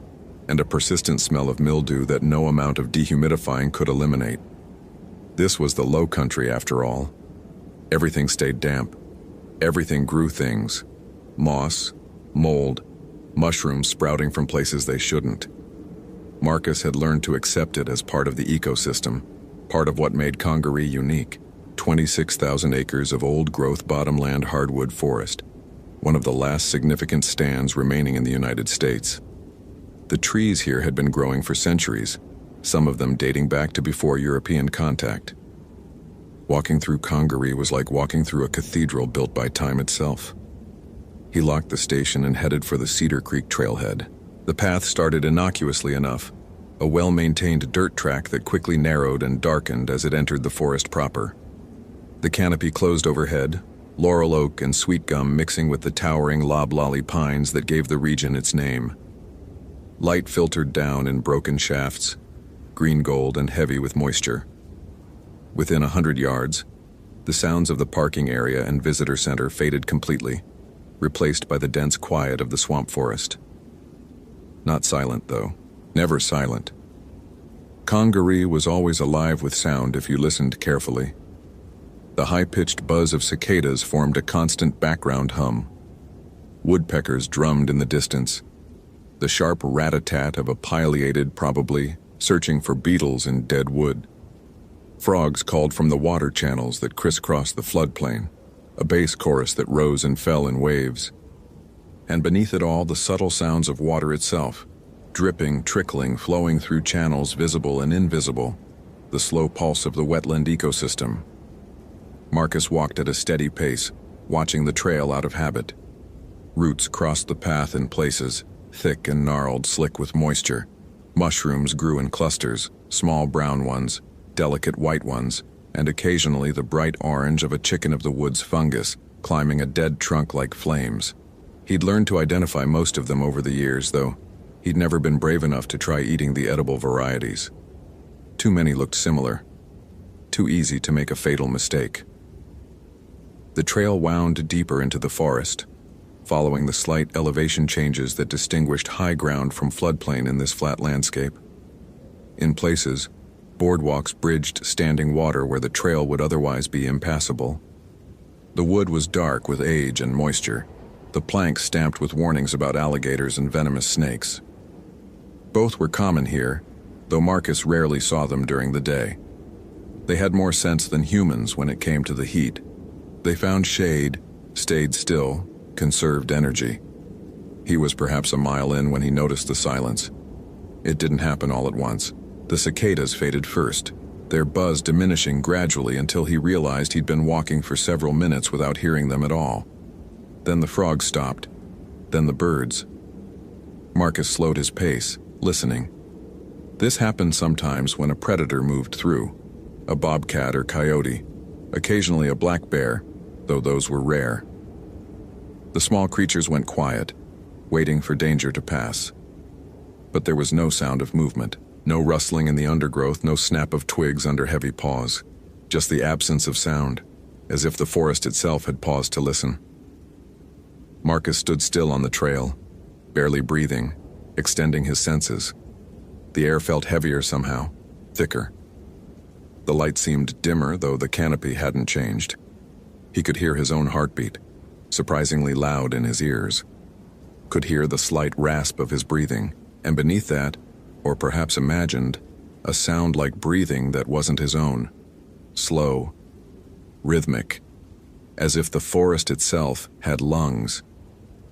and a persistent smell of mildew that no amount of dehumidifying could eliminate. This was the low country after all. Everything stayed damp. Everything grew things. Moss, mold, mushrooms sprouting from places they shouldn't. Marcus had learned to accept it as part of the ecosystem, part of what made Congaree unique. 26,000 acres of old-growth bottomland hardwood forest, one of the last significant stands remaining in the United States. The trees here had been growing for centuries, some of them dating back to before European contact. Walking through Congaree was like walking through a cathedral built by time itself. He locked the station and headed for the Cedar Creek trailhead. The path started innocuously enough, a well-maintained dirt track that quickly narrowed and darkened as it entered the forest proper. The canopy closed overhead, laurel oak and sweet gum mixing with the towering loblolly pines that gave the region its name. Light filtered down in broken shafts, green gold and heavy with moisture. Within 100 yards, the sounds of the parking area and visitor center faded completely, replaced by the dense quiet of the swamp forest. Not silent, though. Never silent. Congaree was always alive with sound if you listened carefully. The high-pitched buzz of cicadas formed a constant background hum. Woodpeckers drummed in the distance, the sharp rat-a-tat of a pileated, probably, searching for beetles in dead wood. Frogs called from the water channels that crisscrossed the floodplain, a bass chorus that rose and fell in waves. And beneath it all, the subtle sounds of water itself, dripping, trickling, flowing through channels visible and invisible, the slow pulse of the wetland ecosystem. Marcus walked at a steady pace, watching the trail out of habit. Roots crossed the path in places, thick and gnarled, slick with moisture. Mushrooms grew in clusters, small brown ones, delicate white ones, and occasionally the bright orange of a chicken of the woods fungus, climbing a dead trunk like flames. He'd learned to identify most of them over the years, though he'd never been brave enough to try eating the edible varieties. Too many looked similar. Too easy to make a fatal mistake. The trail wound deeper into the forest, following the slight elevation changes that distinguished high ground from floodplain in this flat landscape. In places, boardwalks bridged standing water where the trail would otherwise be impassable. The wood was dark with age and moisture, the planks stamped with warnings about alligators and venomous snakes. Both were common here, though Marcus rarely saw them during the day. They had more sense than humans when it came to the heat. They found shade, stayed still, conserved energy. He was perhaps a mile in when he noticed the silence. It didn't happen all at once. The cicadas faded first, their buzz diminishing gradually until he realized he'd been walking for several minutes without hearing them at all. Then the frogs stopped, then the birds. Marcus slowed his pace, listening. This happened sometimes when a predator moved through, a bobcat or coyote, occasionally a black bear, though those were rare. The small creatures went quiet, waiting for danger to pass. But there was no sound of movement, no rustling in the undergrowth, no snap of twigs under heavy paws, just the absence of sound, as if the forest itself had paused to listen. Marcus stood still on the trail, barely breathing, extending his senses. The air felt heavier somehow, thicker. The light seemed dimmer, though the canopy hadn't changed. He could hear his own heartbeat, surprisingly loud in his ears. Could hear the slight rasp of his breathing, and beneath that, or perhaps imagined, a sound like breathing that wasn't his own. Slow, rhythmic, as if the forest itself had lungs.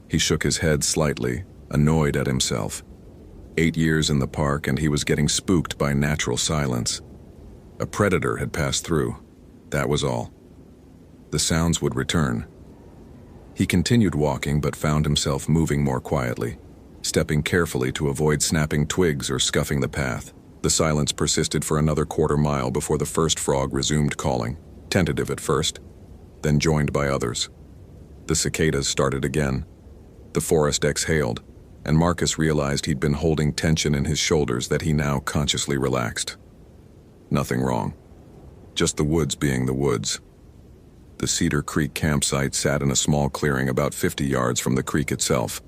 He shook his head slightly, annoyed at himself. 8 years in the park and he was getting spooked by natural silence. A predator had passed through, that was all. The sounds would return. He continued walking but found himself moving more quietly, stepping carefully to avoid snapping twigs or scuffing the path. The silence persisted for another quarter mile before the first frog resumed calling, tentative at first. then joined by others. The cicadas started again. The forest exhaled, and Marcus realized he'd been holding tension in his shoulders that he now consciously relaxed. Nothing wrong. Just the woods being the woods. The Cedar Creek campsite sat in a small clearing about 50 yards from the creek itself,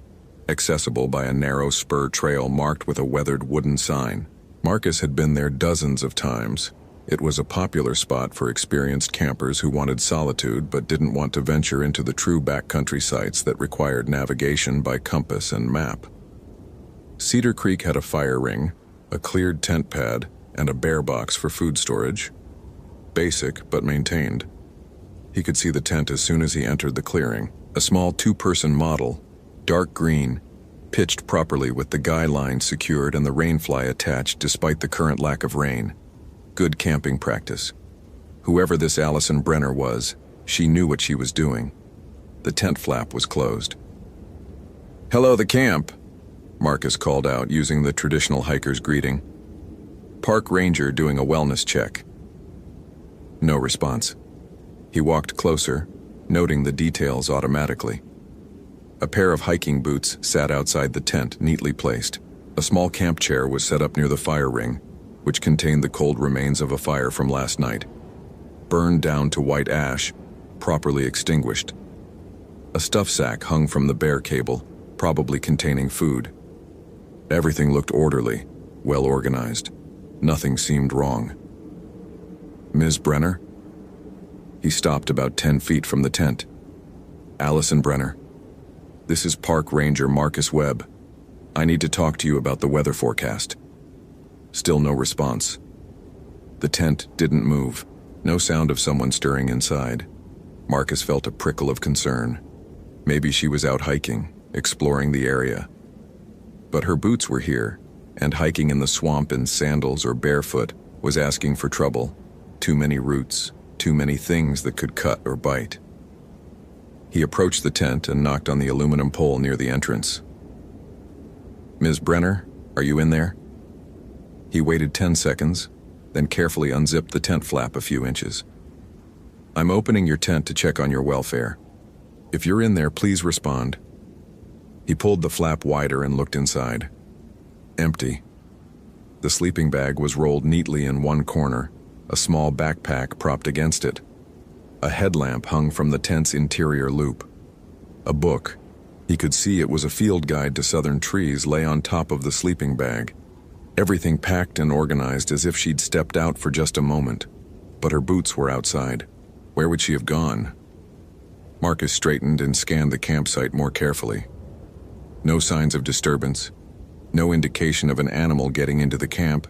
accessible by a narrow spur trail marked with a weathered wooden sign. Marcus had been there dozens of times. It was a popular spot for experienced campers who wanted solitude but didn't want to venture into the true backcountry sites that required navigation by compass and map. Cedar Creek had a fire ring, a cleared tent pad, and a bear box for food storage. Basic, but maintained. He could see the tent as soon as he entered the clearing. A small two-person model, dark green, pitched properly with the guy line secured and the rainfly attached despite the current lack of rain. Good camping practice. Whoever this Allison Brenner was, she knew what she was doing. The tent flap was closed. "Hello, the camp," Marcus called out using the traditional hiker's greeting. "Park ranger doing a wellness check." No response. He walked closer, noting the details automatically. A pair of hiking boots sat outside the tent, neatly placed. A small camp chair was set up near the fire ring, which contained the cold remains of a fire from last night, burned down to white ash, properly extinguished. A stuff sack hung from the bear cable, probably containing food. Everything looked orderly, well organized. Nothing seemed wrong. "Ms. Brenner?" He stopped about 10 feet from the tent. "Allison Brenner. This is Park Ranger Marcus Webb. I need to talk to you about the weather forecast." Still no response. The tent didn't move. No sound of someone stirring inside. Marcus felt a prickle of concern. Maybe she was out hiking, exploring the area. But her boots were here, and hiking in the swamp in sandals or barefoot was asking for trouble. Too many roots, too many things that could cut or bite. He approached the tent and knocked on the aluminum pole near the entrance. "Ms. Brenner, are you in there?" He waited 10 seconds, then carefully unzipped the tent flap a few inches. "I'm opening your tent to check on your welfare. If you're in there, please respond." He pulled the flap wider and looked inside. Empty. The sleeping bag was rolled neatly in one corner, a small backpack propped against it. A headlamp hung from the tent's interior loop. A book, he could see it was a field guide to southern trees, lay on top of the sleeping bag. Everything packed and organized as if she'd stepped out for just a moment. But her boots were outside. Where would she have gone? Marcus straightened and scanned the campsite more carefully. No signs of disturbance. No indication of an animal getting into the camp.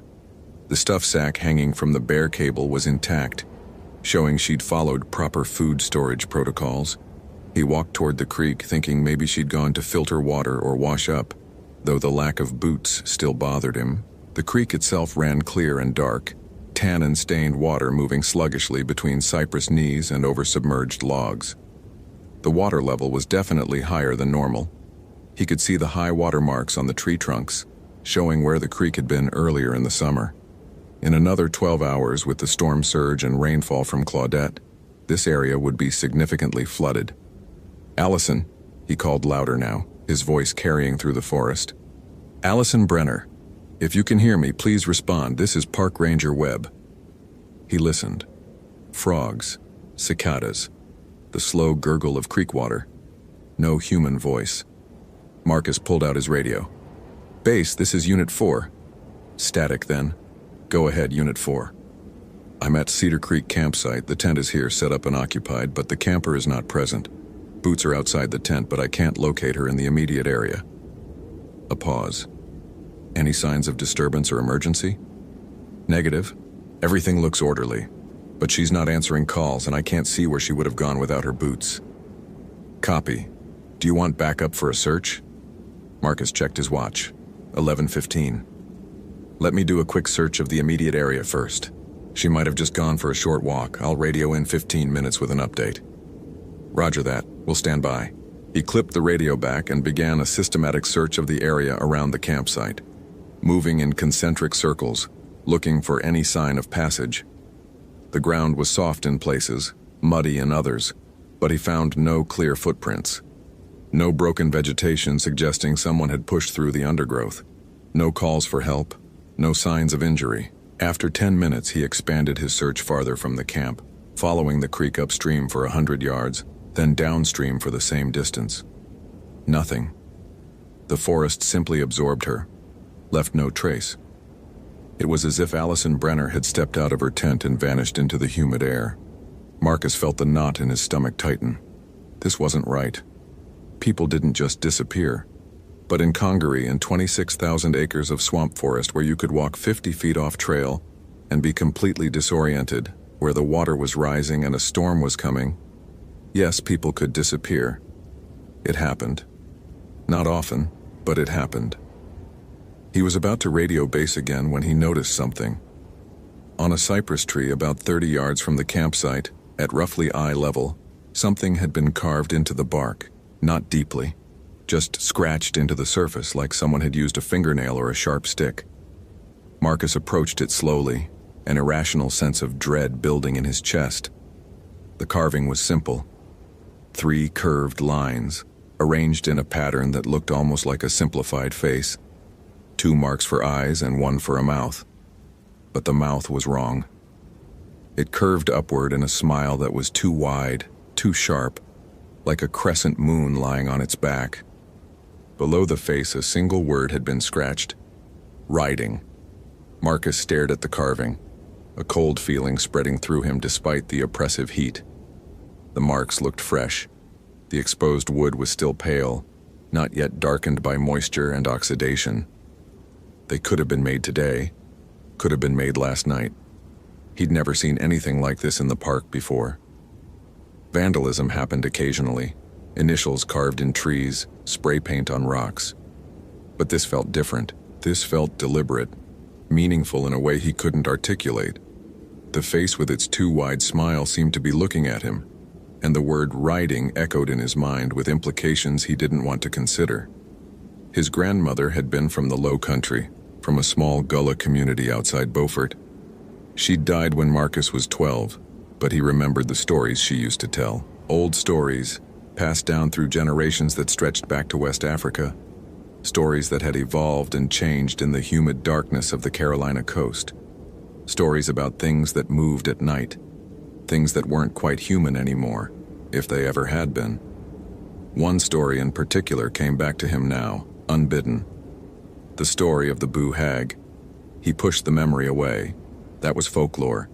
The stuff sack hanging from the bear cable was intact, showing she'd followed proper food storage protocols. He walked toward the creek, thinking maybe she'd gone to filter water or wash up, though the lack of boots still bothered him. The creek itself ran clear and dark, tan and stained water moving sluggishly between cypress knees and over submerged logs. The water level was definitely higher than normal. He could see the high water marks on the tree trunks, showing where the creek had been earlier in the summer. In another 12 hours, with the storm surge and rainfall from Claudette, this area would be significantly flooded. "Allison," he called louder now, his voice carrying through the forest. "Allison Brenner. If you can hear me, please respond. This is Park Ranger Webb." He listened. Frogs, cicadas, the slow gurgle of creek water. No human voice. Marcus pulled out his radio. "Base, this is Unit 4. "Static then. Go ahead, Unit 4. "I'm at Cedar Creek campsite. The tent is here, set up and occupied, but the camper is not present. Boots are outside the tent, but I can't locate her in the immediate area." A pause. "Any signs of disturbance or emergency?" "Negative. Everything looks orderly. But she's not answering calls, and I can't see where she would have gone without her boots." "Copy. Do you want backup for a search?" Marcus checked his watch. 11:15. "Let me do a quick search of the immediate area first. She might have just gone for a short walk. I'll radio in 15 minutes with an update." "Roger that. We'll stand by." He clipped the radio back and began a systematic search of the area around the campsite, moving in concentric circles, looking for any sign of passage. The ground was soft in places, muddy in others, But he found no clear footprints. No broken vegetation suggesting someone had pushed through the undergrowth. No calls for help. No signs of injury. After 10 minutes, he expanded his search farther from the camp, following the creek upstream for 100 yards, then downstream for the same distance. Nothing. The forest simply absorbed her, left no trace. It was as if Allison Brenner had stepped out of her tent and vanished into the humid air. Marcus felt the knot in his stomach tighten. This wasn't right. People didn't just disappear. But in Congaree, in 26,000 acres of swamp forest where you could walk 50 feet off trail and be completely disoriented, where the water was rising and a storm was coming, yes, people could disappear. It happened. Not often, but it happened. He was about to radio base again when he noticed something. On a cypress tree about 30 yards from the campsite, at roughly eye level, something had been carved into the bark, not deeply, just scratched into the surface like someone had used a fingernail or a sharp stick. Marcus approached it slowly, an irrational sense of dread building in his chest. The carving was simple. 3 curved lines, arranged in a pattern that looked almost like a simplified face. 2 marks for eyes and 1 for a mouth. But the mouth was wrong. It curved upward in a smile that was too wide, too sharp, like a crescent moon lying on its back. Below the face, a single word had been scratched. Riding. Marcus stared at the carving, a cold feeling spreading through him despite the oppressive heat. The marks looked fresh. The exposed wood was still pale, not yet darkened by moisture and oxidation. They could have been made today, could have been made last night. He'd never seen anything like this in the park before. Vandalism happened occasionally, initials carved in trees, spray paint on rocks. But this felt different. This felt deliberate, meaningful in a way he couldn't articulate. The face with its too wide smile seemed to be looking at him, and the word riding echoed in his mind with implications he didn't want to consider. His grandmother had been from the Low Country, from a small Gullah community outside Beaufort. She'd died when Marcus was 12, but he remembered the stories she used to tell. Old stories, passed down through generations that stretched back to West Africa. Stories that had evolved and changed in the humid darkness of the Carolina coast. Stories about things that moved at night. Things that weren't quite human anymore, if they ever had been. One story in particular came back to him now, unbidden. The story of the Boo Hag. He pushed the memory away. That was folklore.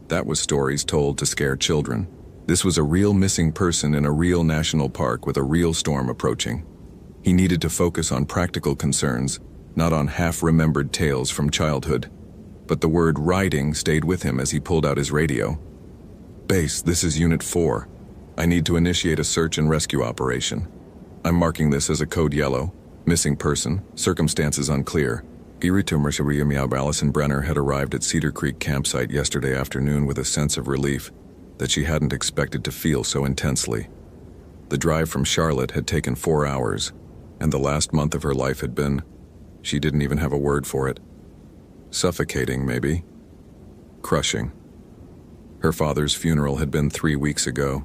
That was stories told to scare children. This was a real missing person in a real national park with a real storm approaching. He needed to focus on practical concerns, not on half-remembered tales from childhood. But the word riding stayed with him as he pulled out his radio. Base, this is Unit 4. I need to initiate a search and rescue operation. I'm marking this as a code yellow. Missing person, circumstances unclear. Allison Brenner had arrived at Cedar Creek campsite yesterday afternoon with a sense of relief that she hadn't expected to feel so intensely. The drive from Charlotte had taken 4 hours, and the last month of her life had been, she didn't even have a word for it. Suffocating, maybe. Crushing. Her father's funeral had been 3 weeks ago.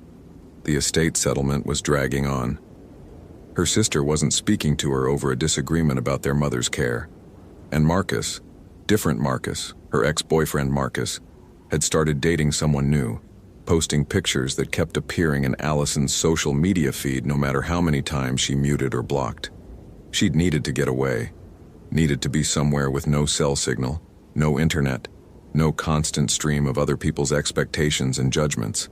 The estate settlement was dragging on. Her sister wasn't speaking to her over a disagreement about their mother's care. And Marcus, different Marcus, her ex-boyfriend Marcus, had started dating someone new, posting pictures that kept appearing in Allison's social media feed no matter how many times she muted or blocked. She'd needed to get away, needed to be somewhere with no cell signal, no internet, no constant stream of other people's expectations and judgments.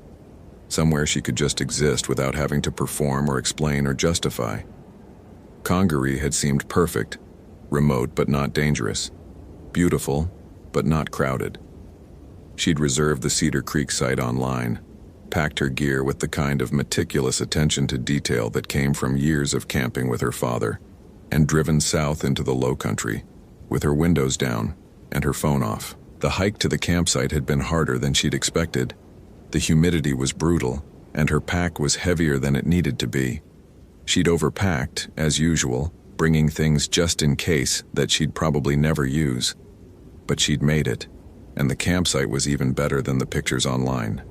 Somewhere she could just exist without having to perform or explain or justify. Congaree had seemed perfect, remote but not dangerous, beautiful but not crowded. She'd reserved the Cedar Creek site online, packed her gear with the kind of meticulous attention to detail that came from years of camping with her father, and driven south into the Low Country, with her windows down and her phone off. The hike to the campsite had been harder than she'd expected. The humidity was brutal, and her pack was heavier than it needed to be. She'd overpacked, as usual, bringing things just in case that she'd probably never use. But she'd made it, and the campsite was even better than the pictures online.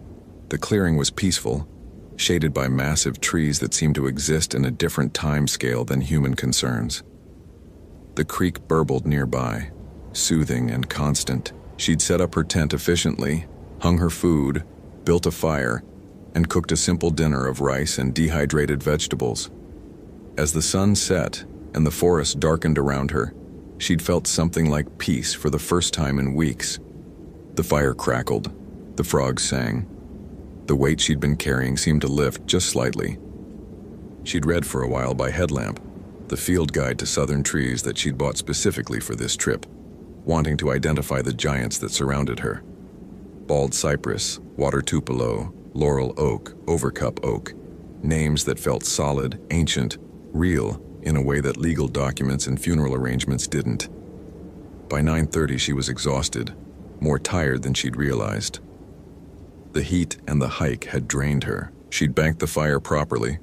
The clearing was peaceful, shaded by massive trees that seemed to exist in a different time scale than human concerns. The creek burbled nearby, soothing and constant. She'd set up her tent efficiently, hung her food, built a fire, and cooked a simple dinner of rice and dehydrated vegetables. As the sun set and the forest darkened around her, she'd felt something like peace for the first time in weeks. The fire crackled, the frogs sang. The weight she'd been carrying seemed to lift just slightly. She'd read for a while by Headlamp, the field guide to southern trees that she'd bought specifically for this trip, wanting to identify the giants that surrounded her. Bald cypress, water tupelo, laurel oak, overcup oak, names that felt solid, ancient, real, in a way that legal documents and funeral arrangements didn't. By 9:30 she was exhausted, more tired than she'd realized. The heat and the hike had drained her. She'd banked the fire properly,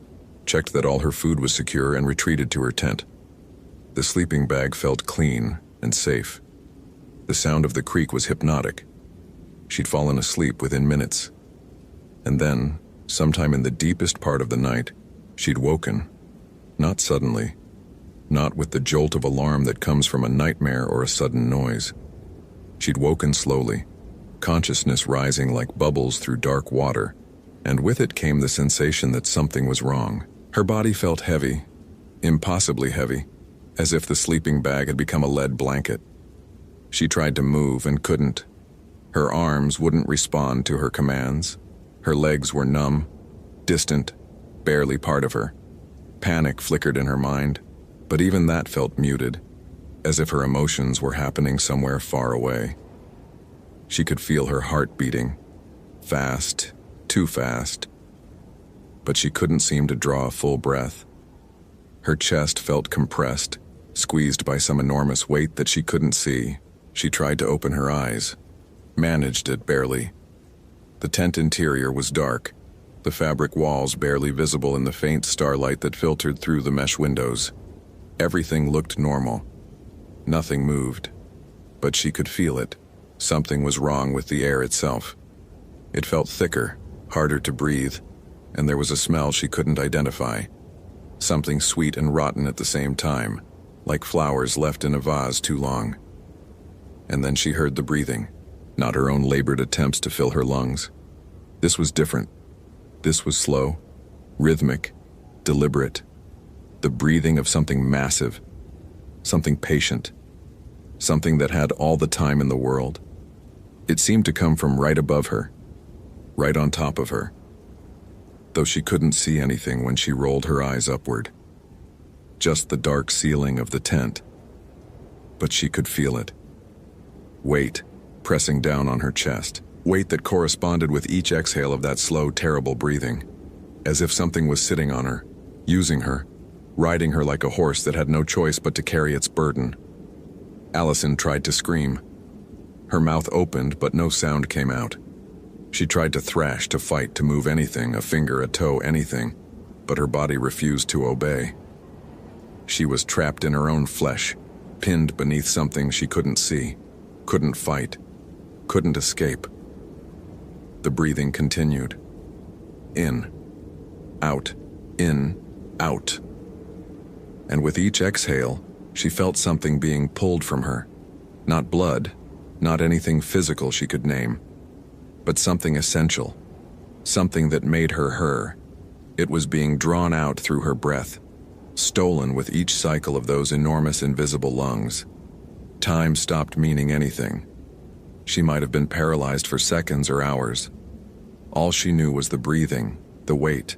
checked that all her food was secure, and retreated to her tent. The sleeping bag felt clean and safe. The sound of the creek was hypnotic. She'd fallen asleep within minutes. And then, sometime in the deepest part of the night, she'd woken. Not suddenly. Not with the jolt of alarm that comes from a nightmare or a sudden noise. She'd woken slowly, consciousness rising like bubbles through dark water, and with it came the sensation that something was wrong. Her body felt heavy, impossibly heavy, as if the sleeping bag had become a lead blanket. She tried to move and couldn't. Her arms wouldn't respond to her commands. Her legs were numb, distant, barely part of her. Panic flickered in her mind, but even that felt muted, as if her emotions were happening somewhere far away. She could feel her heart beating, fast, too fast, but she couldn't seem to draw a full breath. Her chest felt compressed, squeezed by some enormous weight that she couldn't see. She tried to open her eyes, managed it barely. The tent interior was dark, the fabric walls barely visible in the faint starlight that filtered through the mesh windows. Everything looked normal. Nothing moved, but she could feel it. Something was wrong with the air itself. It felt thicker, harder to breathe, and there was a smell she couldn't identify. Something sweet and rotten at the same time, like flowers left in a vase too long. And then she heard the breathing, not her own labored attempts to fill her lungs. This was different. This was slow, rhythmic, deliberate. The breathing of something massive, something patient, something that had all the time in the world. It seemed to come from right above her, right on top of her, though she couldn't see anything when she rolled her eyes upward. Just the dark ceiling of the tent. But she could feel it. Weight pressing down on her chest. Weight that corresponded with each exhale of that slow, terrible breathing. As if something was sitting on her, using her, riding her like a horse that had no choice but to carry its burden. Allison tried to scream. Her mouth opened, but no sound came out. She tried to thrash, to fight, to move anything, a finger, a toe, anything, but her body refused to obey. She was trapped in her own flesh, pinned beneath something she couldn't see, couldn't fight, couldn't escape. The breathing continued. In, out, in, out. And with each exhale, she felt something being pulled from her. Not blood, not anything physical she could name, but something essential, something that made her her. It was being drawn out through her breath, stolen with each cycle of those enormous invisible lungs. Time stopped meaning anything. She might have been paralyzed for seconds or hours. All she knew was the breathing, the weight,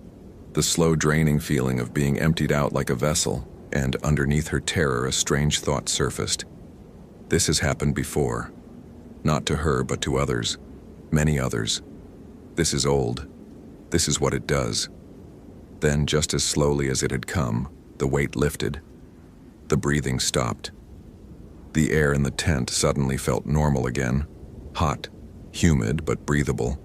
the slow draining feeling of being emptied out like a vessel, and underneath her terror a strange thought surfaced. This has happened before. Not to her, but to others. Many others. This is old. This is what it does. Then, just as slowly as it had come, the weight lifted. The breathing stopped. The air in the tent suddenly felt normal again. Hot, humid, but breathable.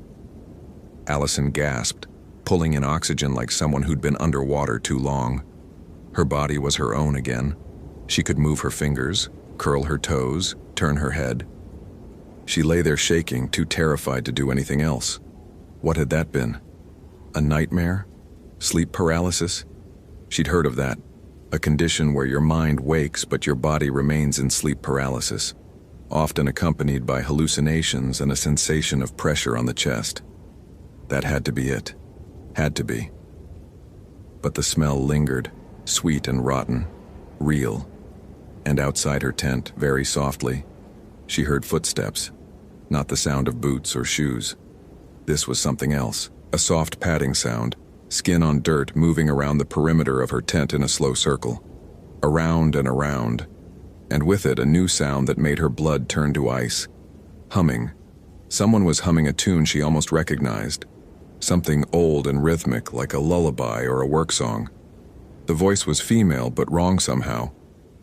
Allison gasped, pulling in oxygen like someone who'd been underwater too long. Her body was her own again. She could move her fingers, curl her toes, turn her head. She lay there shaking, too terrified to do anything else. What had that been? A nightmare? Sleep paralysis? She'd heard of that. A condition where your mind wakes but your body remains in sleep paralysis, often accompanied by hallucinations and a sensation of pressure on the chest. That had to be it. Had to be. But the smell lingered, sweet and rotten, real. And outside her tent, very softly, she heard footsteps, not the sound of boots or shoes. This was something else, a soft padding sound, skin on dirt moving around the perimeter of her tent in a slow circle, around and around, and with it a new sound that made her blood turn to ice. Humming. Someone was humming a tune she almost recognized, something old and rhythmic like a lullaby or a work song. The voice was female but wrong somehow.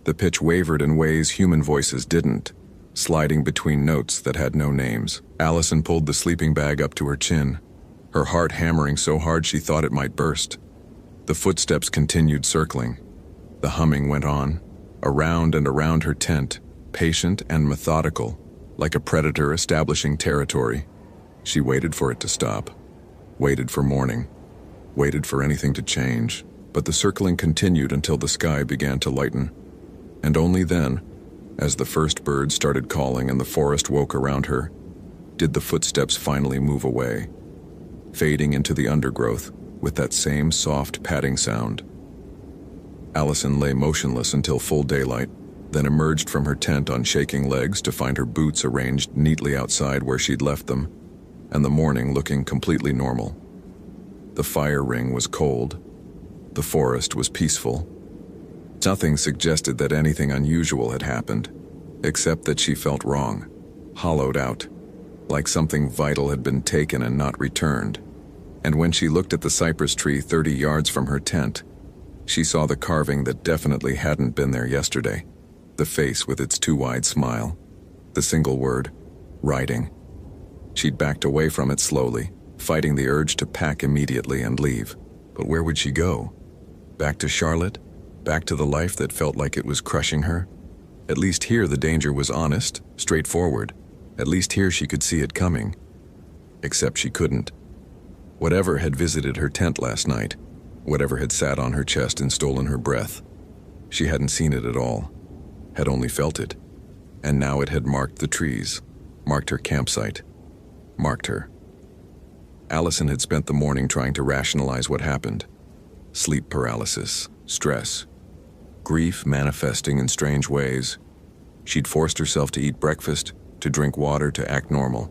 The pitch wavered in ways human voices didn't, sliding between notes that had no names. Allison pulled the sleeping bag up to her chin, her heart hammering so hard she thought it might burst. The footsteps continued circling. The humming went on, around and around her tent, patient and methodical, like a predator establishing territory. She waited for it to stop, waited for morning, waited for anything to change, but the circling continued until the sky began to lighten. And only then, as the first bird started calling and the forest woke around her, did the footsteps finally move away, fading into the undergrowth with that same soft padding sound. Allison lay motionless until full daylight, then emerged from her tent on shaking legs to find her boots arranged neatly outside where she'd left them, and the morning looking completely normal. The fire ring was cold. The forest was peaceful. Nothing suggested that anything unusual had happened, except that she felt wrong, hollowed out, like something vital had been taken and not returned. And when she looked at the cypress tree 30 yards from her tent, she saw the carving that definitely hadn't been there yesterday, the face with its too wide smile, the single word, writing. She'd backed away from it slowly, fighting the urge to pack immediately and leave. But where would she go? Back to Charlotte? Back to the life that felt like it was crushing her? At least here the danger was honest, straightforward. At least here she could see it coming. Except she couldn't. Whatever had visited her tent last night, whatever had sat on her chest and stolen her breath, she hadn't seen it at all, had only felt it. And now it had marked the trees, marked her campsite, marked her. Allison had spent the morning trying to rationalize what happened. Sleep paralysis, stress, grief manifesting in strange ways. She'd forced herself to eat breakfast, to drink water, to act normal.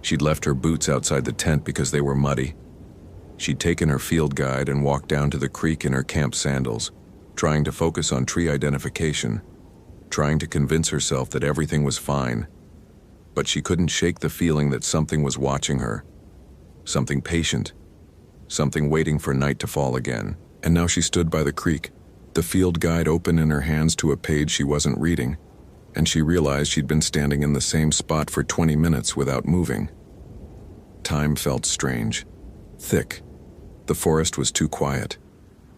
She'd left her boots outside the tent because they were muddy. She'd taken her field guide and walked down to the creek in her camp sandals, trying to focus on tree identification, trying to convince herself that everything was fine. But she couldn't shake the feeling that something was watching her, something patient, something waiting for night to fall again. And now she stood by the creek, the field guide open in her hands to a page she wasn't reading, and she realized she'd been standing in the same spot for 20 minutes without moving. Time felt strange, thick. The forest was too quiet.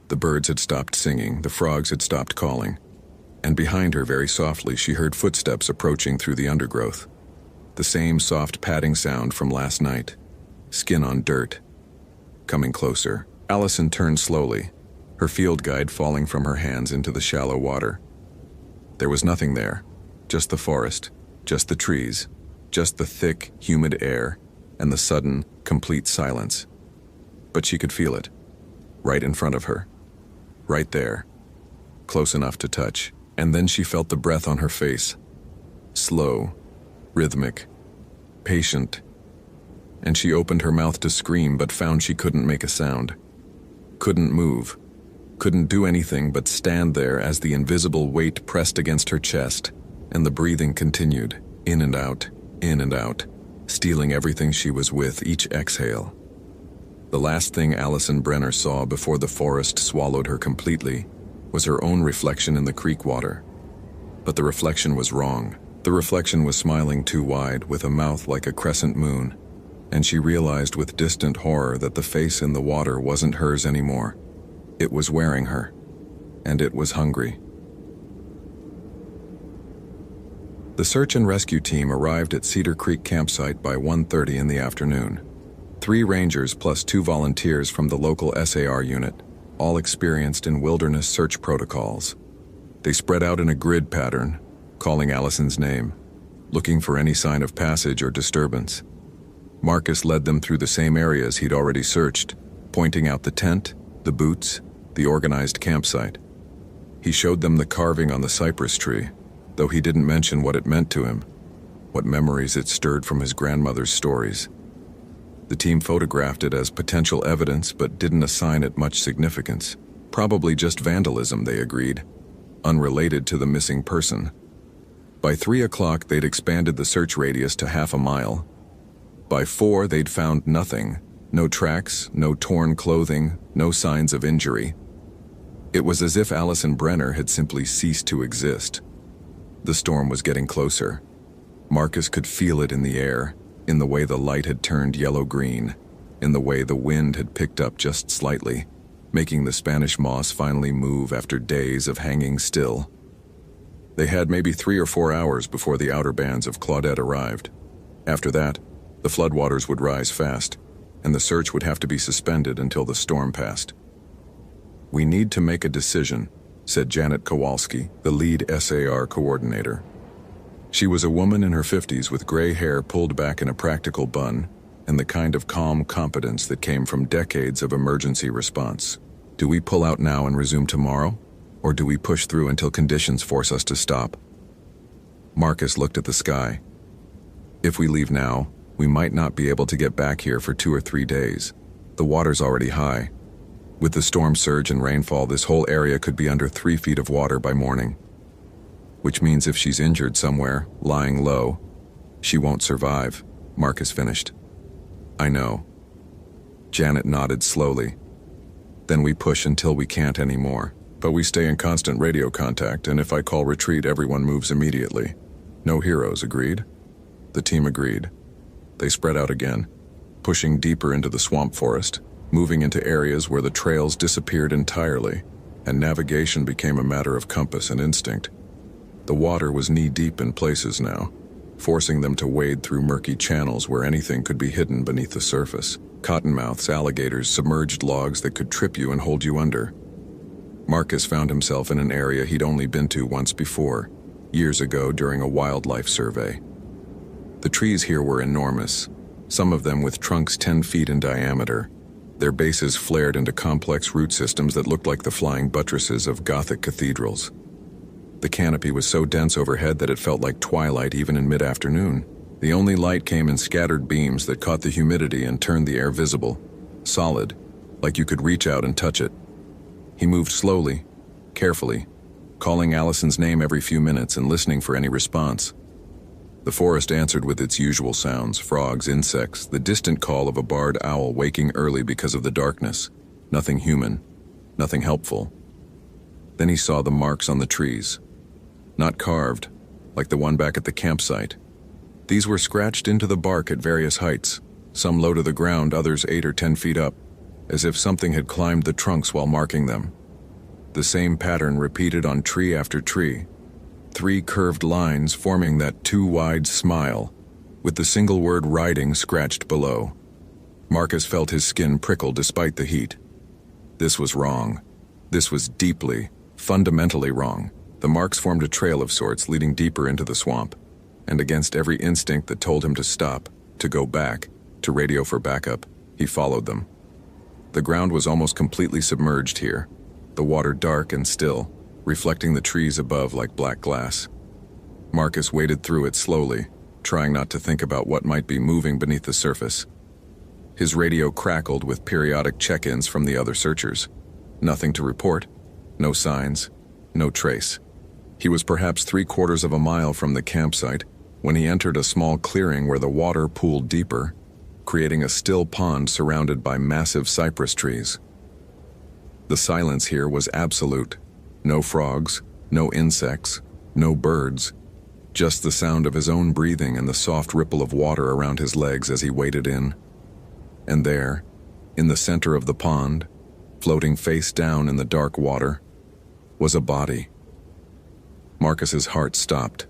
The birds had stopped singing, the frogs had stopped calling, and behind her, very softly, she heard footsteps approaching through the undergrowth. The same soft padding sound from last night, skin on dirt, coming closer. Allison turned slowly, her field guide falling from her hands into the shallow water. There was nothing there, just the forest, just the trees, just the thick, humid air, and the sudden, complete silence. But she could feel it, right in front of her, right there, close enough to touch. And then she felt the breath on her face, slow, rhythmic, patient, and she opened her mouth to scream but found she couldn't make a sound, couldn't move, couldn't do anything but stand there as the invisible weight pressed against her chest, and the breathing continued, in and out, stealing everything she was with each exhale. The last thing Allison Brenner saw before the forest swallowed her completely was her own reflection in the creek water. But the reflection was wrong. The reflection was smiling too wide, with a mouth like a crescent moon, and she realized with distant horror that the face in the water wasn't hers anymore. It was wearing her, and it was hungry. The search and rescue team arrived at Cedar Creek campsite by 1:30 in the afternoon. 3 rangers plus 2 volunteers from the local SAR unit, all experienced in wilderness search protocols. They spread out in a grid pattern, calling Allison's name, looking for any sign of passage or disturbance. Marcus led them through the same areas he'd already searched, pointing out the tent, the boots, the organized campsite. He showed them the carving on the cypress tree, though he didn't mention what it meant to him, what memories it stirred from his grandmother's stories. The team photographed it as potential evidence but didn't assign it much significance. Probably just vandalism, they agreed, unrelated to the missing person. By 3 o'clock, they'd expanded the search radius to half a mile. By 4, they'd found nothing. No tracks, no torn clothing, no signs of injury. It was as if Allison Brenner had simply ceased to exist. The storm was getting closer. Marcus could feel it in the air, in the way the light had turned yellow-green, in the way the wind had picked up just slightly, making the Spanish moss finally move after days of hanging still. They had maybe 3 or 4 hours before the outer bands of Claudette arrived. After that, the floodwaters would rise fast, and the search would have to be suspended until the storm passed. "We need to make a decision," said Janet Kowalski, the lead SAR coordinator. She was a woman in her 50s with gray hair pulled back in a practical bun, and the kind of calm competence that came from decades of emergency response. "Do we pull out now and resume tomorrow? Or do we push through until conditions force us to stop?" Marcus looked at the sky. "If we leave now, we might not be able to get back here for 2 or 3 days. The water's already high. With the storm surge and rainfall, this whole area could be under 3 feet of water by morning. Which means if she's injured somewhere, lying low, she won't survive," Marcus finished. "I know." Janet nodded slowly. "Then we push until we can't anymore. But we stay in constant radio contact, and if I call retreat, everyone moves immediately. No heroes, agreed?" The team agreed. They spread out again, pushing deeper into the swamp forest, moving into areas where the trails disappeared entirely, and navigation became a matter of compass and instinct. The water was knee-deep in places now, forcing them to wade through murky channels where anything could be hidden beneath the surface. Cottonmouths, alligators, submerged logs that could trip you and hold you under. Marcus found himself in an area he'd only been to once before, years ago during a wildlife survey. The trees here were enormous, some of them with trunks 10 feet in diameter. Their bases flared into complex root systems that looked like the flying buttresses of Gothic cathedrals. The canopy was so dense overhead that it felt like twilight even in mid-afternoon. The only light came in scattered beams that caught the humidity and turned the air visible, solid, like you could reach out and touch it. He moved slowly, carefully, calling Allison's name every few minutes and listening for any response. The forest answered with its usual sounds, frogs, insects, the distant call of a barred owl waking early because of the darkness. Nothing human, nothing helpful. Then he saw the marks on the trees. Not carved, like the one back at the campsite. These were scratched into the bark at various heights, some low to the ground, others 8 or 10 feet up, as if something had climbed the trunks while marking them. The same pattern repeated on tree after tree. 3 curved lines forming that too-wide smile, with the single word riding scratched below. Marcus felt his skin prickle despite the heat. This was wrong. This was deeply, fundamentally wrong. The marks formed a trail of sorts leading deeper into the swamp, and against every instinct that told him to stop, to go back, to radio for backup, he followed them. The ground was almost completely submerged here, the water dark and still, reflecting the trees above like black glass. Marcus waded through it slowly, trying not to think about what might be moving beneath the surface. His radio crackled with periodic check-ins from the other searchers. Nothing to report, no signs, no trace. He was perhaps 3/4 of a mile from the campsite when he entered a small clearing where the water pooled deeper, creating a still pond surrounded by massive cypress trees. The silence here was absolute. No frogs, no insects, no birds, just the sound of his own breathing and the soft ripple of water around his legs as he waded in. And there, in the center of the pond, floating face down in the dark water, was a body. Marcus's heart stopped.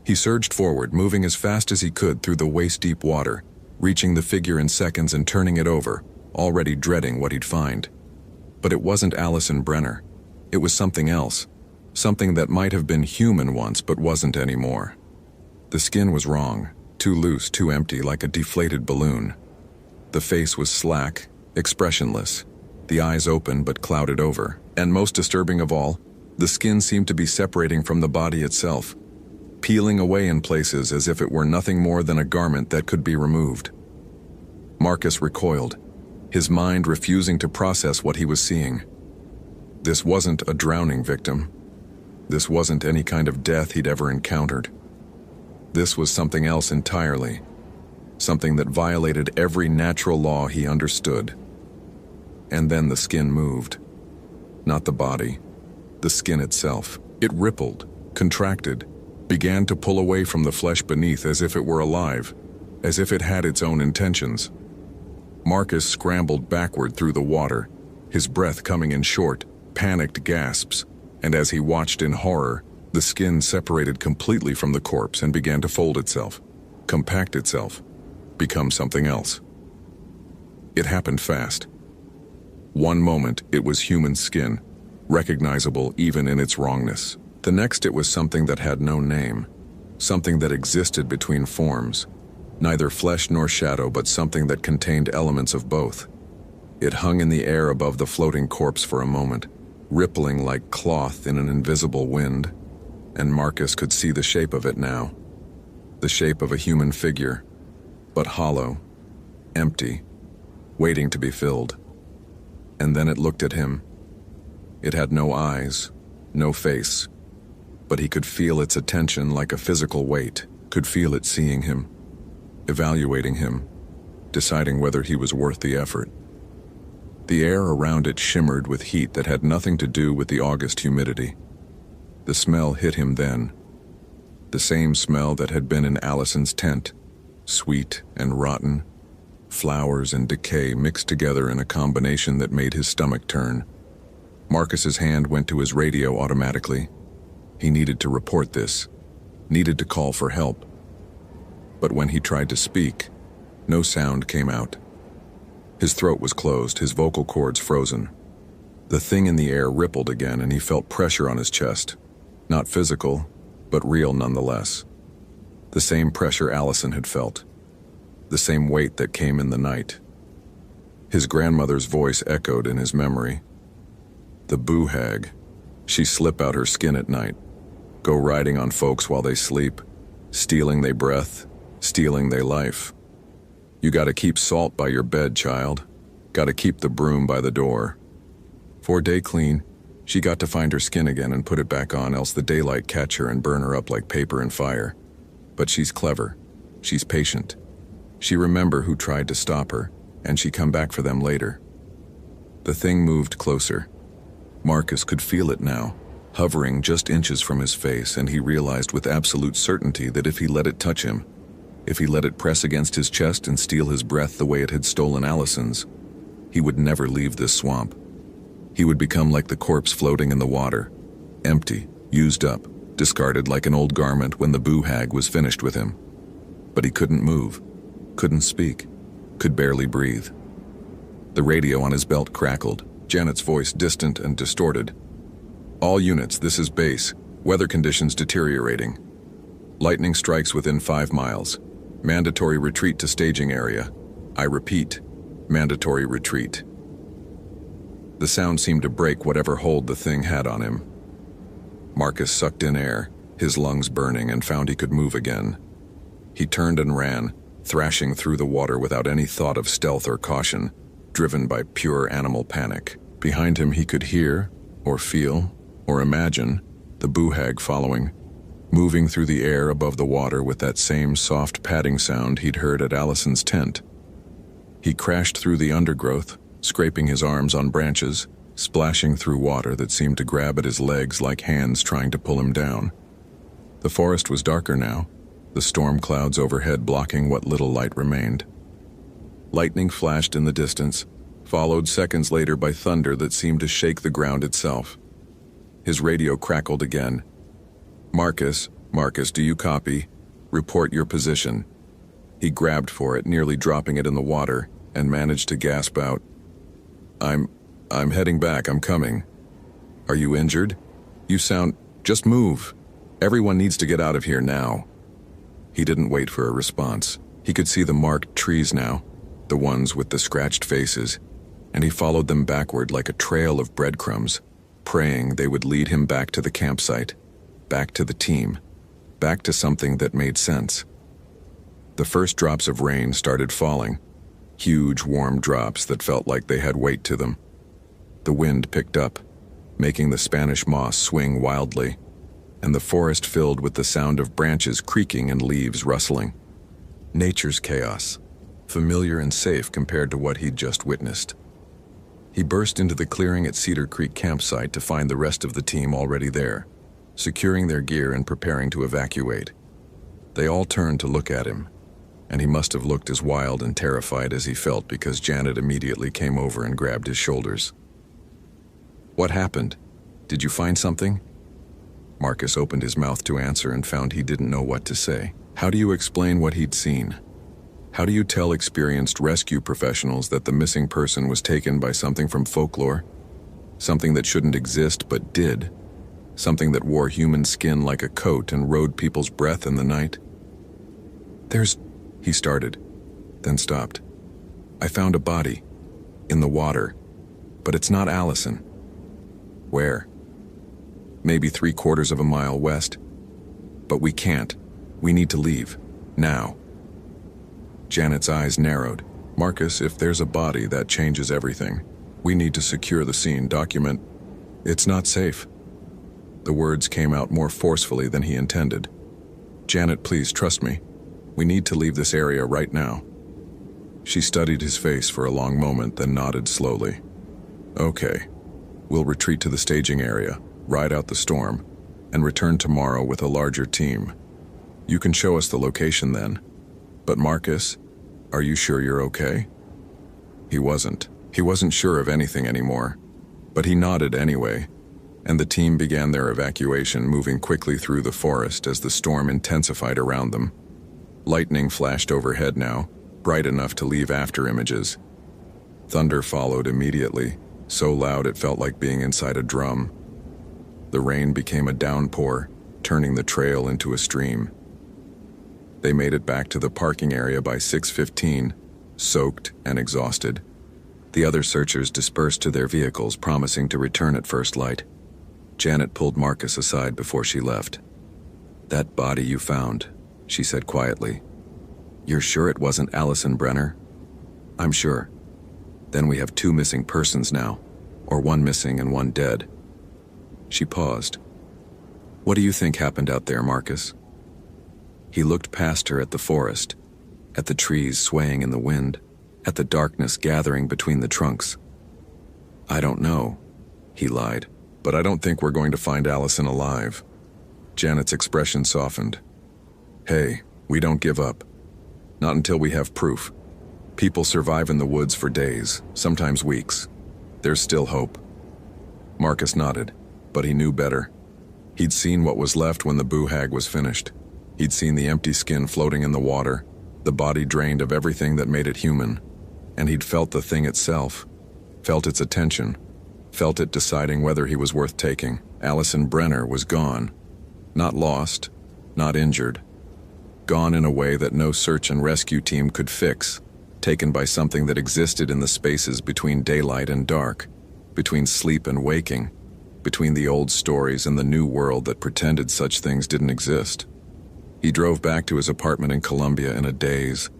He surged forward, moving as fast as he could through the waist-deep water, reaching the figure in seconds and turning it over, already dreading what he'd find. But it wasn't Allison Brenner. It was something else, something that might have been human once but wasn't anymore. The skin was wrong, too loose, too empty, like a deflated balloon. The face was slack, expressionless, the eyes open but clouded over, and most disturbing of all, the skin seemed to be separating from the body itself, peeling away in places as if it were nothing more than a garment that could be removed. Marcus recoiled, his mind refusing to process what he was seeing. This wasn't a drowning victim. This wasn't any kind of death he'd ever encountered. This was something else entirely, something that violated every natural law he understood. And then the skin moved. Not the body, the skin itself. It rippled, contracted, began to pull away from the flesh beneath as if it were alive, as if it had its own intentions. Marcus scrambled backward through the water, his breath coming in short, panicked gasps, and as he watched in horror, the skin separated completely from the corpse and began to fold itself, compact itself, become something else. It happened fast. One moment it was human skin, recognizable even in its wrongness. The next it was something that had no name, something that existed between forms, neither flesh nor shadow, but something that contained elements of both. It hung in the air above the floating corpse for a moment, rippling like cloth in an invisible wind, and Marcus could see the shape of it now. The shape of a human figure, but hollow, empty, waiting to be filled. And then it looked at him. It had no eyes, no face, but he could feel its attention like a physical weight, could feel it seeing him, evaluating him, deciding whether he was worth the effort. The air around it shimmered with heat that had nothing to do with the August humidity. The smell hit him then, the same smell that had been in Allison's tent, sweet and rotten, flowers and decay mixed together in a combination that made his stomach turn. Marcus's hand went to his radio automatically. He needed to report this, needed to call for help. But when he tried to speak, no sound came out. His throat was closed, his vocal cords frozen. The thing in the air rippled again, and he felt pressure on his chest. Not physical, but real nonetheless. The same pressure Allison had felt. The same weight that came in the night. His grandmother's voice echoed in his memory. The boo hag. She slip out her skin at night, go riding on folks while they sleep, stealing they breath, stealing they life. You gotta keep salt by your bed, child. Gotta keep the broom by the door. 4 day clean, she got to find her skin again and put it back on, else the daylight catch her and burn her up like paper and fire. But she's clever. She's patient. She remember who tried to stop her, and she come back for them later. The thing moved closer. Marcus could feel it now, hovering just inches from his face, and he realized with absolute certainty that if he let it touch him, if he let it press against his chest and steal his breath the way it had stolen Allison's, he would never leave this swamp. He would become like the corpse floating in the water, empty, used up, discarded like an old garment when the boo hag was finished with him. But he couldn't move, couldn't speak, could barely breathe. The radio on his belt crackled, Janet's voice distant and distorted. All units, this is base. Weather conditions deteriorating. Lightning strikes within 5 miles. Mandatory retreat to staging area. I repeat, mandatory retreat. The sound seemed to break whatever hold the thing had on him. Marcus sucked in air, his lungs burning, and found he could move again. He turned and ran, thrashing through the water without any thought of stealth or caution, driven by pure animal panic. Behind him he could hear, or feel, or imagine, the boo hag following, moving through the air above the water with that same soft padding sound he'd heard at Allison's tent. He crashed through the undergrowth, scraping his arms on branches, splashing through water that seemed to grab at his legs like hands trying to pull him down. The forest was darker now, the storm clouds overhead blocking what little light remained. Lightning flashed in the distance, followed seconds later by thunder that seemed to shake the ground itself. His radio crackled again. Marcus, do you copy? Report your position." He grabbed for it, nearly dropping it in the water, and managed to gasp out, I'm heading back, I'm coming. Are you injured? You sound... Just move. Everyone needs to get out of here now. He didn't wait for a response. He could see the marked trees now, the ones with the scratched faces, and he followed them backward like a trail of breadcrumbs, praying they would lead him back to the campsite, back to the team, back to something that made sense. The first drops of rain started falling, huge warm drops that felt like they had weight to them. The wind picked up, making the Spanish moss swing wildly, and the forest filled with the sound of branches creaking and leaves rustling. Nature's chaos, familiar and safe compared to what he'd just witnessed. He burst into the clearing at Cedar Creek campsite to find the rest of the team already there, securing their gear and preparing to evacuate. They all turned to look at him, and he must have looked as wild and terrified as he felt because Janet immediately came over and grabbed his shoulders. What happened? Did you find something? Marcus opened his mouth to answer and found he didn't know what to say. How do you explain what he'd seen? How do you tell experienced rescue professionals that the missing person was taken by something from folklore? Something that shouldn't exist but did? Something that wore human skin like a coat and rode people's breath in the night? He started, then stopped. I found a body. In the water. But it's not Allison. Where? Maybe 3/4 of a mile west. But we can't. We need to leave. Now. Janet's eyes narrowed. Marcus, if there's a body, that changes everything. We need to secure the scene, document. It's not safe. The words came out more forcefully than he intended. Janet, please trust me. We need to leave this area right now. She studied his face for a long moment, then nodded slowly. Okay. We'll retreat to the staging area, ride out the storm, and return tomorrow with a larger team. You can show us the location then. But Marcus, are you sure you're okay? He wasn't. He wasn't sure of anything anymore. But he nodded anyway, and the team began their evacuation, moving quickly through the forest as the storm intensified around them. Lightning flashed overhead now, bright enough to leave after images. Thunder followed immediately, so loud it felt like being inside a drum. The rain became a downpour, turning the trail into a stream. They made it back to the parking area by 6:15, soaked and exhausted. The other searchers dispersed to their vehicles, promising to return at first light. Janet pulled Marcus aside before she left. That body you found, she said quietly. You're sure it wasn't Allison Brenner? I'm sure. Then we have 2 missing persons now, or 1 missing and 1 dead. She paused. What do you think happened out there, Marcus? He looked past her at the forest, at the trees swaying in the wind, at the darkness gathering between the trunks. I don't know, he lied, but I don't think we're going to find Allison alive. Janet's expression softened. Hey, we don't give up. Not until we have proof. People survive in the woods for days, sometimes weeks. There's still hope. Marcus nodded, but he knew better. He'd seen what was left when the boo-hag was finished. He'd seen the empty skin floating in the water, the body drained of everything that made it human. And he'd felt the thing itself, felt its attention, felt it deciding whether he was worth taking. Allison Brenner was gone. Not lost, not injured. Gone in a way that no search and rescue team could fix. Taken by something that existed in the spaces between daylight and dark, between sleep and waking, between the old stories and the new world that pretended such things didn't exist. He drove back to his apartment in Columbia in a daze,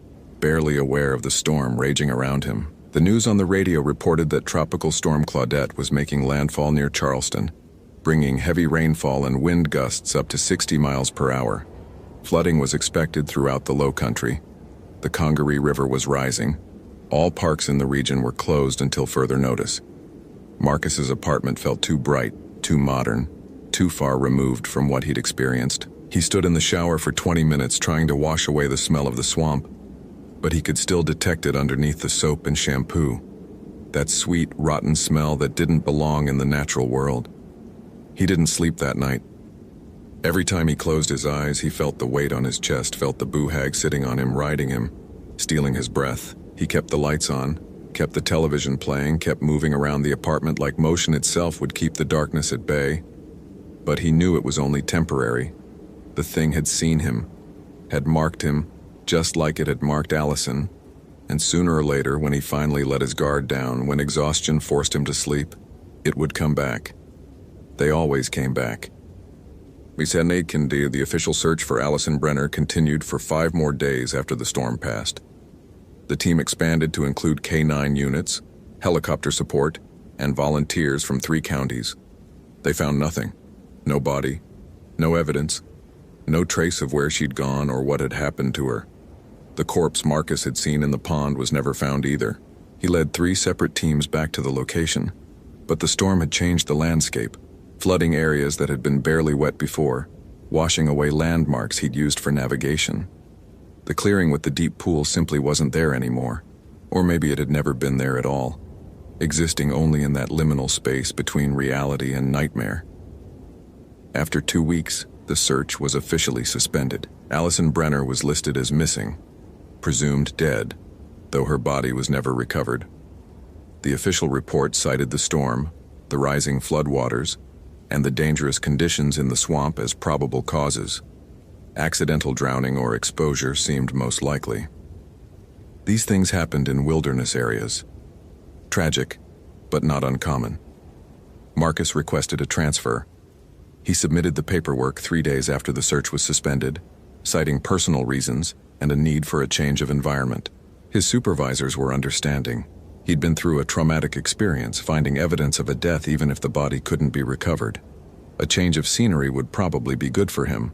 barely aware of the storm raging around him. The news on the radio reported that Tropical Storm Claudette was making landfall near Charleston, bringing heavy rainfall and wind gusts up to 60 miles per hour. Flooding was expected throughout the Low Country. The Congaree River was rising. All parks in the region were closed until further notice. Marcus's apartment felt too bright, too modern, too far removed from what he'd experienced. He stood in the shower for 20 minutes trying to wash away the smell of the swamp, but he could still detect it underneath the soap and shampoo. That sweet, rotten smell that didn't belong in the natural world. He didn't sleep that night. Every time he closed his eyes, he felt the weight on his chest, felt the boo hag sitting on him, riding him, stealing his breath. He kept the lights on, kept the television playing, kept moving around the apartment like motion itself would keep the darkness at bay. But he knew it was only temporary. The thing had seen him, had marked him, just like it had marked Allison, and sooner or later, when he finally let his guard down, when exhaustion forced him to sleep, it would come back. They always came back. The official search for Allison Brenner continued for 5 more days after the storm passed. The team expanded to include K-9 units, helicopter support, and volunteers from 3 counties. They found nothing. No body, no evidence, no trace of where she'd gone or what had happened to her. The corpse Marcus had seen in the pond was never found either. He led 3 separate teams back to the location, but the storm had changed the landscape, flooding areas that had been barely wet before, washing away landmarks he'd used for navigation. The clearing with the deep pool simply wasn't there anymore, or maybe it had never been there at all, existing only in that liminal space between reality and nightmare. After 2 weeks, the search was officially suspended. Allison Brenner was listed as missing, presumed dead, though her body was never recovered. The official report cited the storm, the rising floodwaters, and the dangerous conditions in the swamp as probable causes. Accidental drowning or exposure seemed most likely. These things happened in wilderness areas. Tragic, but not uncommon. Marcus requested a transfer. He submitted the paperwork 3 days after the search was suspended, citing personal reasons and a need for a change of environment. His supervisors were understanding. He'd been through a traumatic experience, finding evidence of a death even if the body couldn't be recovered. A change of scenery would probably be good for him.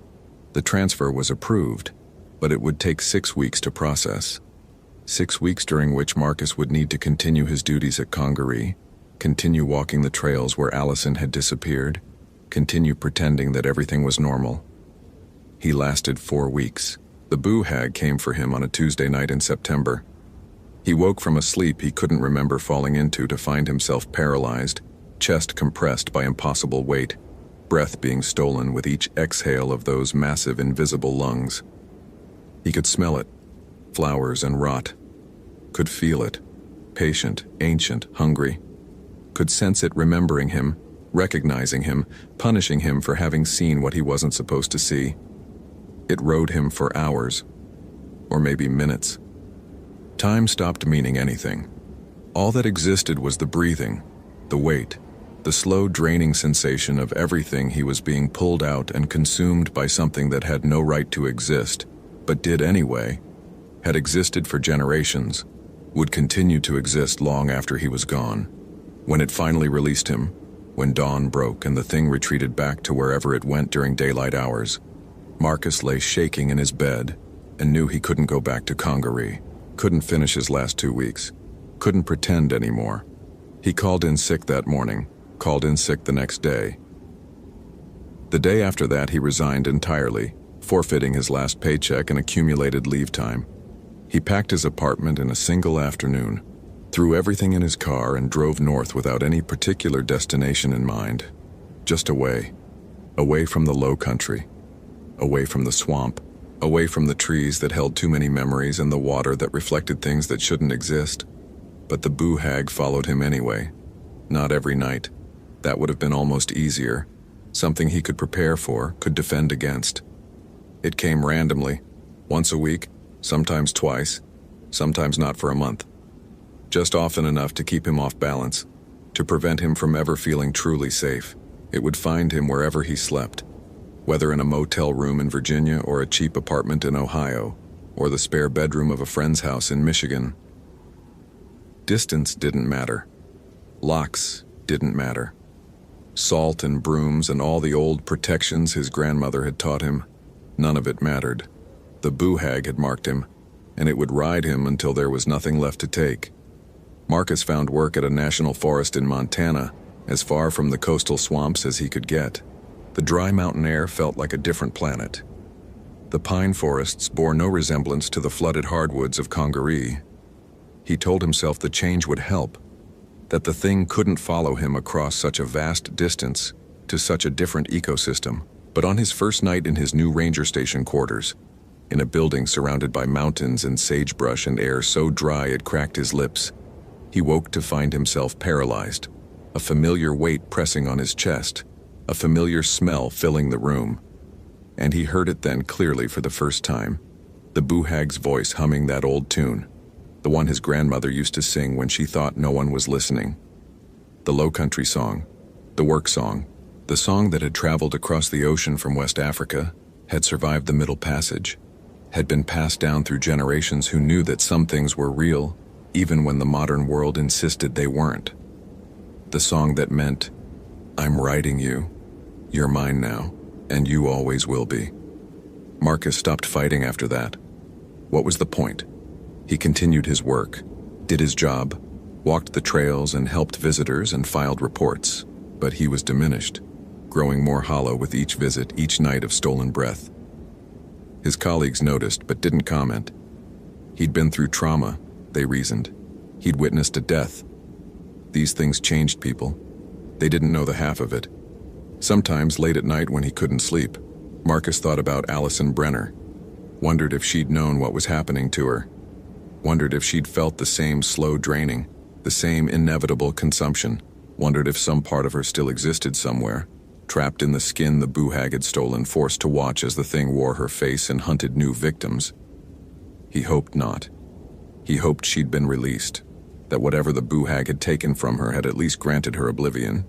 The transfer was approved, but it would take 6 weeks to process. 6 weeks during which Marcus would need to continue his duties at Congaree, continue walking the trails where Allison had disappeared, continue pretending that everything was normal. He lasted 4 weeks. The boo hag came for him on a Tuesday night in September. He woke from a sleep he couldn't remember falling into to find himself paralyzed, chest compressed by impossible weight, breath being stolen with each exhale of those massive invisible lungs. He could smell it, flowers and rot. Could feel it, patient, ancient, hungry. Could sense it remembering him, recognizing him, punishing him for having seen what he wasn't supposed to see. It rode him for hours, or maybe minutes. Time stopped meaning anything. All that existed was the breathing, the weight, the slow draining sensation of everything he was being pulled out and consumed by something that had no right to exist, but did anyway, had existed for generations, would continue to exist long after he was gone. When it finally released him, when dawn broke and the thing retreated back to wherever it went during daylight hours, Marcus lay shaking in his bed and knew he couldn't go back to Congaree, couldn't finish his last 2 weeks, couldn't pretend anymore. He called in sick that morning, called in sick the next day. The day after that, he resigned entirely, forfeiting his last paycheck and accumulated leave time. He packed his apartment in a single afternoon, threw everything in his car and drove north without any particular destination in mind. Just away. Away from the low country. Away from the swamp. Away from the trees that held too many memories and the water that reflected things that shouldn't exist. But the boo hag followed him anyway. Not every night. That would have been almost easier. Something he could prepare for, could defend against. It came randomly. Once a week, sometimes twice, sometimes not for a month. Just often enough to keep him off balance, to prevent him from ever feeling truly safe. It would find him wherever he slept, whether in a motel room in Virginia or a cheap apartment in Ohio, or the spare bedroom of a friend's house in Michigan. Distance didn't matter. Locks didn't matter. Salt and brooms and all the old protections his grandmother had taught him, none of it mattered. The boo hag had marked him, and it would ride him until there was nothing left to take. Marcus found work at a national forest in Montana, as far from the coastal swamps as he could get. The dry mountain air felt like a different planet. The pine forests bore no resemblance to the flooded hardwoods of Congaree. He told himself the change would help, that the thing couldn't follow him across such a vast distance to such a different ecosystem. But on his first night in his new ranger station quarters, in a building surrounded by mountains and sagebrush and air so dry it cracked his lips, he woke to find himself paralyzed, a familiar weight pressing on his chest, a familiar smell filling the room. And he heard it then clearly for the first time, the boo-hag's voice humming that old tune, the one his grandmother used to sing when she thought no one was listening. The Low Country song, the work song, the song that had traveled across the ocean from West Africa, had survived the Middle Passage, had been passed down through generations who knew that some things were real, even when the modern world insisted they weren't. The song that meant, I'm writing you, you're mine now, and you always will be. Marcus stopped fighting after that. What was the point? He continued his work, did his job, walked the trails and helped visitors and filed reports, but he was diminished, growing more hollow with each visit, each night of stolen breath. His colleagues noticed but didn't comment. He'd been through trauma, they reasoned. He'd witnessed a death. These things changed people. They didn't know the half of it. Sometimes late at night when he couldn't sleep, Marcus thought about Allison Brenner, wondered if she'd known what was happening to her, wondered if she'd felt the same slow draining, the same inevitable consumption, wondered if some part of her still existed somewhere, trapped in the skin the boo-hag had stolen, forced to watch as the thing wore her face and hunted new victims. He hoped not. He hoped she'd been released, that whatever the boo-hag had taken from her had at least granted her oblivion.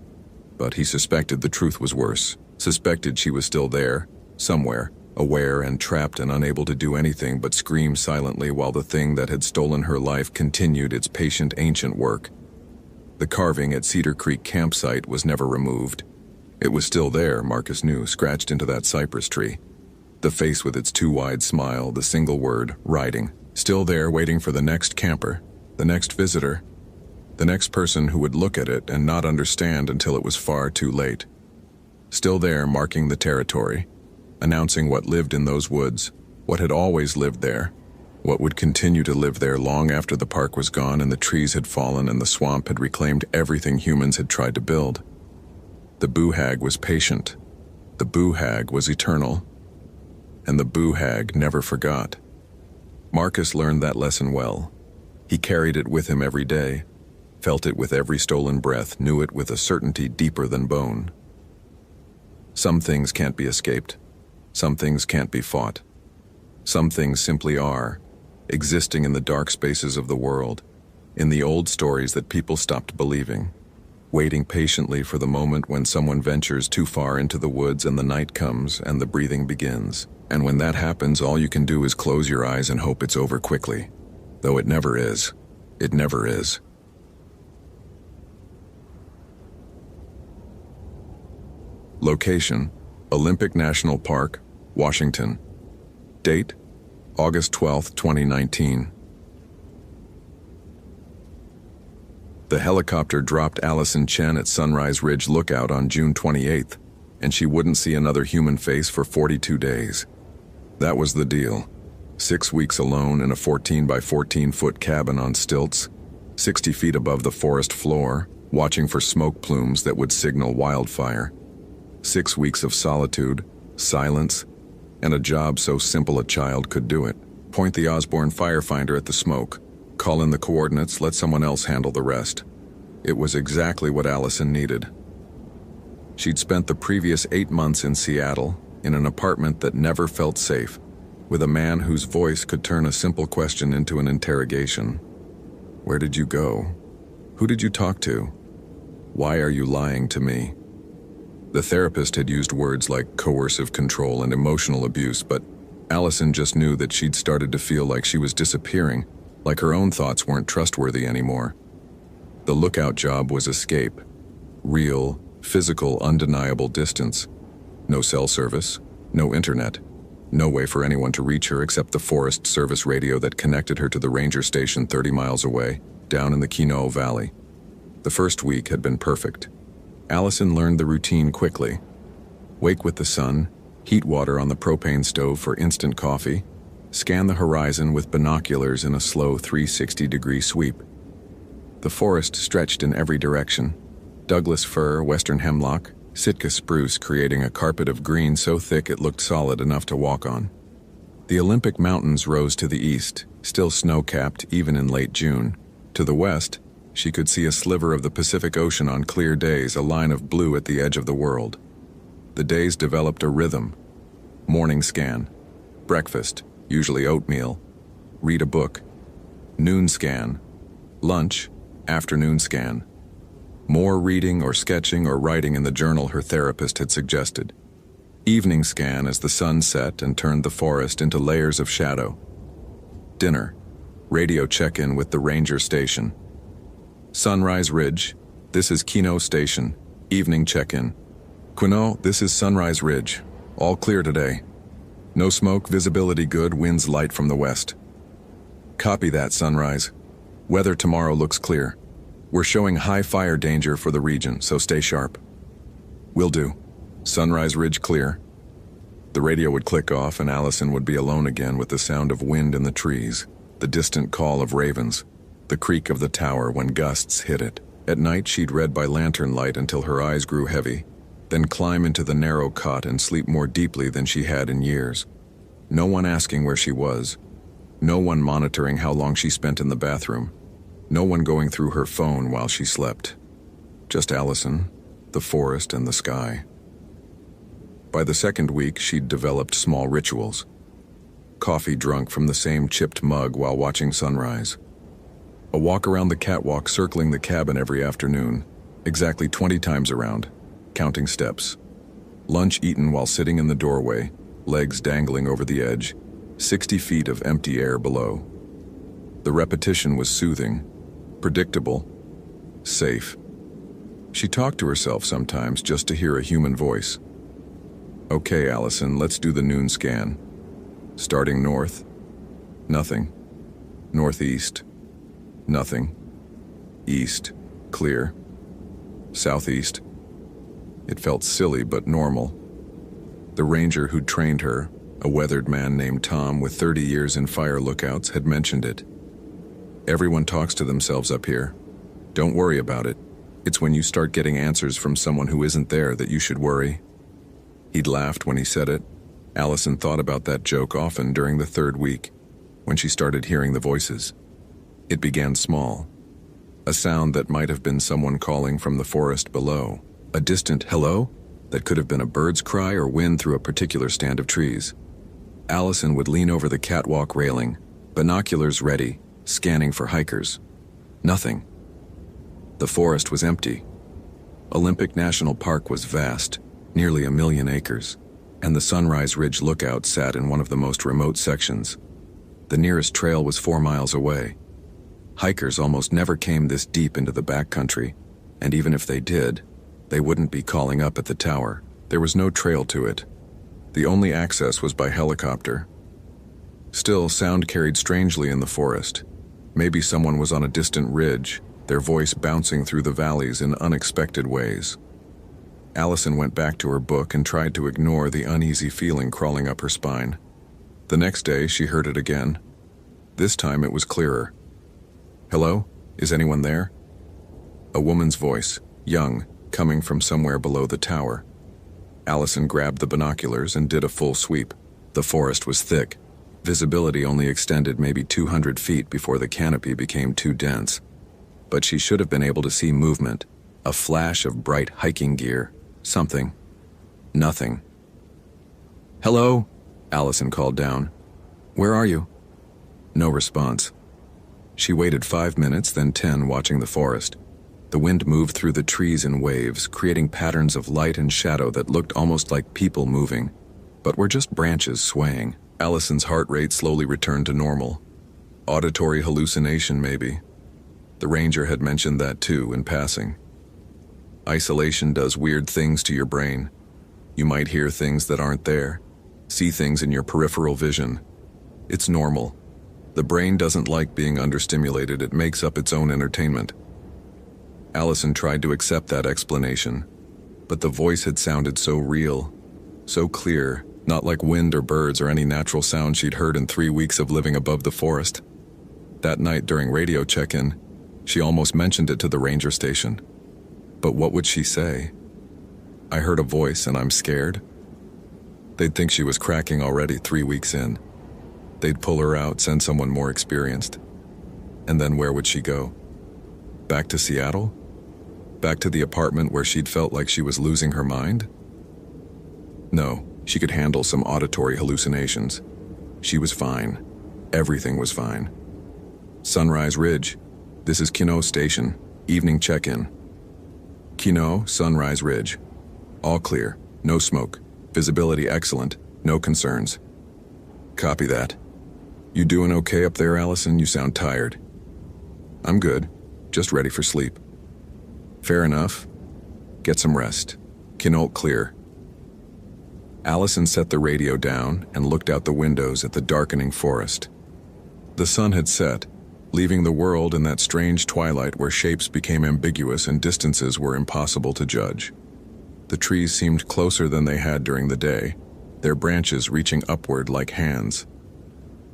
But he suspected the truth was worse, suspected she was still there, somewhere, aware and trapped and unable to do anything but scream silently while the thing that had stolen her life continued its patient ancient work. The carving at Cedar Creek campsite was never removed. It was still there, Marcus knew, scratched into that cypress tree. The face with its too wide smile, the single word, writing, still there waiting for the next camper, the next visitor, the next person who would look at it and not understand until it was far too late. Still there, marking the territory, announcing what lived in those woods, what had always lived there, what would continue to live there long after the park was gone and the trees had fallen and the swamp had reclaimed everything humans had tried to build. The boo-hag was patient. The boo-hag was eternal. And the boo-hag never forgot. Marcus learned that lesson well. He carried it with him every day, felt it with every stolen breath, knew it with a certainty deeper than bone. Some things can't be escaped. Some things can't be fought. Some things simply are, existing in the dark spaces of the world, in the old stories that people stopped believing, waiting patiently for the moment when someone ventures too far into the woods and the night comes and the breathing begins. And when that happens, all you can do is close your eyes and hope it's over quickly. Though it never is. It never is. Location: Olympic National Park, Washington. Date: August 12, 2019. The helicopter dropped Allison Chen at Sunrise Ridge Lookout on June 28th, and she wouldn't see another human face for 42 days. That was the deal. 6 weeks alone in a 14 by 14-foot cabin on stilts, 60 feet above the forest floor, watching for smoke plumes that would signal wildfire. 6 weeks of solitude, silence, and a job so simple a child could do it. Point the Osborne firefinder at the smoke, call in the coordinates, let someone else handle the rest. It was exactly what Allison needed. She'd spent the previous 8 months in Seattle, in an apartment that never felt safe, with a man whose voice could turn a simple question into an interrogation. Where did you go? Who did you talk to? Why are you lying to me? The therapist had used words like coercive control and emotional abuse, but Allison just knew that she'd started to feel like she was disappearing, like her own thoughts weren't trustworthy anymore. The lookout job was escape. Real, physical, undeniable distance. No cell service, no internet, no way for anyone to reach her except the Forest Service radio that connected her to the ranger station 30 miles away, down in the Quinault Valley. The first week had been perfect. Allison learned the routine quickly. Wake with the sun, heat water on the propane stove for instant coffee, scan the horizon with binoculars in a slow 360-degree sweep. The forest stretched in every direction. Douglas fir, western hemlock, Sitka spruce creating a carpet of green so thick it looked solid enough to walk on. The Olympic Mountains rose to the east, still snow-capped even in late June. To the west, she could see a sliver of the Pacific Ocean on clear days, a line of blue at the edge of the world. The days developed a rhythm. Morning scan. Breakfast, usually oatmeal. Read a book. Noon scan. Lunch. Afternoon scan. More reading or sketching or writing in the journal her therapist had suggested. Evening scan as the sun set and turned the forest into layers of shadow. Dinner. Radio check-in with the ranger station. Sunrise Ridge. This is Kino Station. Evening check-in. Quinault, this is Sunrise Ridge. All clear today. No smoke, visibility good, winds light from the west. Copy that, Sunrise. Weather tomorrow looks clear. We're showing high fire danger for the region, so stay sharp. Will do. Sunrise Ridge clear. The radio would click off and Allison would be alone again with the sound of wind in the trees, the distant call of ravens, the creak of the tower when gusts hit it. At night she'd read by lantern light until her eyes grew heavy, then climb into the narrow cot and sleep more deeply than she had in years. No one asking where she was. No one monitoring how long she spent in the bathroom. No one going through her phone while she slept. Just Allison, the forest, and the sky. By the second week, she'd developed small rituals. Coffee drunk from the same chipped mug while watching sunrise. A walk around the catwalk circling the cabin every afternoon, exactly 20 times around, counting steps. Lunch eaten while sitting in the doorway, legs dangling over the edge, 60 feet of empty air below. The repetition was soothing, predictable, safe. She talked to herself sometimes just to hear a human voice. Okay, Allison, let's do the noon scan. Starting north, nothing. Northeast, nothing. East, clear. Southeast. It felt silly but normal. The ranger who'd trained her, a weathered man named Tom with 30 years in fire lookouts, had mentioned it. Everyone talks to themselves up here. Don't worry about it. It's when you start getting answers from someone who isn't there that you should worry. He'd laughed when he said it. Allison thought about that joke often during the third week, when she started hearing the voices. It began small. A sound that might have been someone calling from the forest below. A distant hello that could have been a bird's cry or wind through a particular stand of trees. Allison would lean over the catwalk railing, binoculars ready, scanning for hikers. Nothing. The forest was empty. Olympic National Park was vast, nearly 1 million acres, and the Sunrise Ridge lookout sat in one of the most remote sections. The nearest trail was 4 miles away. Hikers almost never came this deep into the backcountry, and even if they did, they wouldn't be calling up at the tower. There was no trail to it. The only access was by helicopter. Still, sound carried strangely in the forest. Maybe someone was on a distant ridge, their voice bouncing through the valleys in unexpected ways. Allison went back to her book and tried to ignore the uneasy feeling crawling up her spine. The next day, she heard it again. This time it was clearer. Hello? Is anyone there? A woman's voice, young, coming from somewhere below the tower. Allison grabbed the binoculars and did a full sweep. The forest was thick. Visibility only extended maybe 200 feet before the canopy became too dense. But she should have been able to see movement, a flash of bright hiking gear, something. Nothing. Hello? Allison called down. Where are you? No response. She waited 5 minutes, then 10, watching the forest. The wind moved through the trees in waves, creating patterns of light and shadow that looked almost like people moving, but were just branches swaying. Allison's heart rate slowly returned to normal. Auditory hallucination, maybe. The ranger had mentioned that too, in passing. Isolation does weird things to your brain. You might hear things that aren't there, see things in your peripheral vision. It's normal. The brain doesn't like being understimulated, it makes up its own entertainment. Allison tried to accept that explanation, but the voice had sounded so real, so clear, not like wind or birds or any natural sound she'd heard in 3 weeks of living above the forest. That night during radio check-in, she almost mentioned it to the ranger station. But what would she say? I heard a voice and I'm scared. They'd think she was cracking already 3 weeks in. They'd pull her out, send someone more experienced. And then where would she go? Back to Seattle? Back to the apartment where she'd felt like she was losing her mind? No, she could handle some auditory hallucinations. She was fine. Everything was fine. Sunrise Ridge. This is Kino Station. Evening check-in. Kino, Sunrise Ridge. All clear. No smoke. Visibility excellent. No concerns. Copy that. You doing okay up there, Allison? You sound tired. I'm good. Just ready for sleep. Fair enough. Get some rest. Kino clear. Allison set the radio down and looked out the windows at the darkening forest. The sun had set, leaving the world in that strange twilight where shapes became ambiguous and distances were impossible to judge. The trees seemed closer than they had during the day, their branches reaching upward like hands.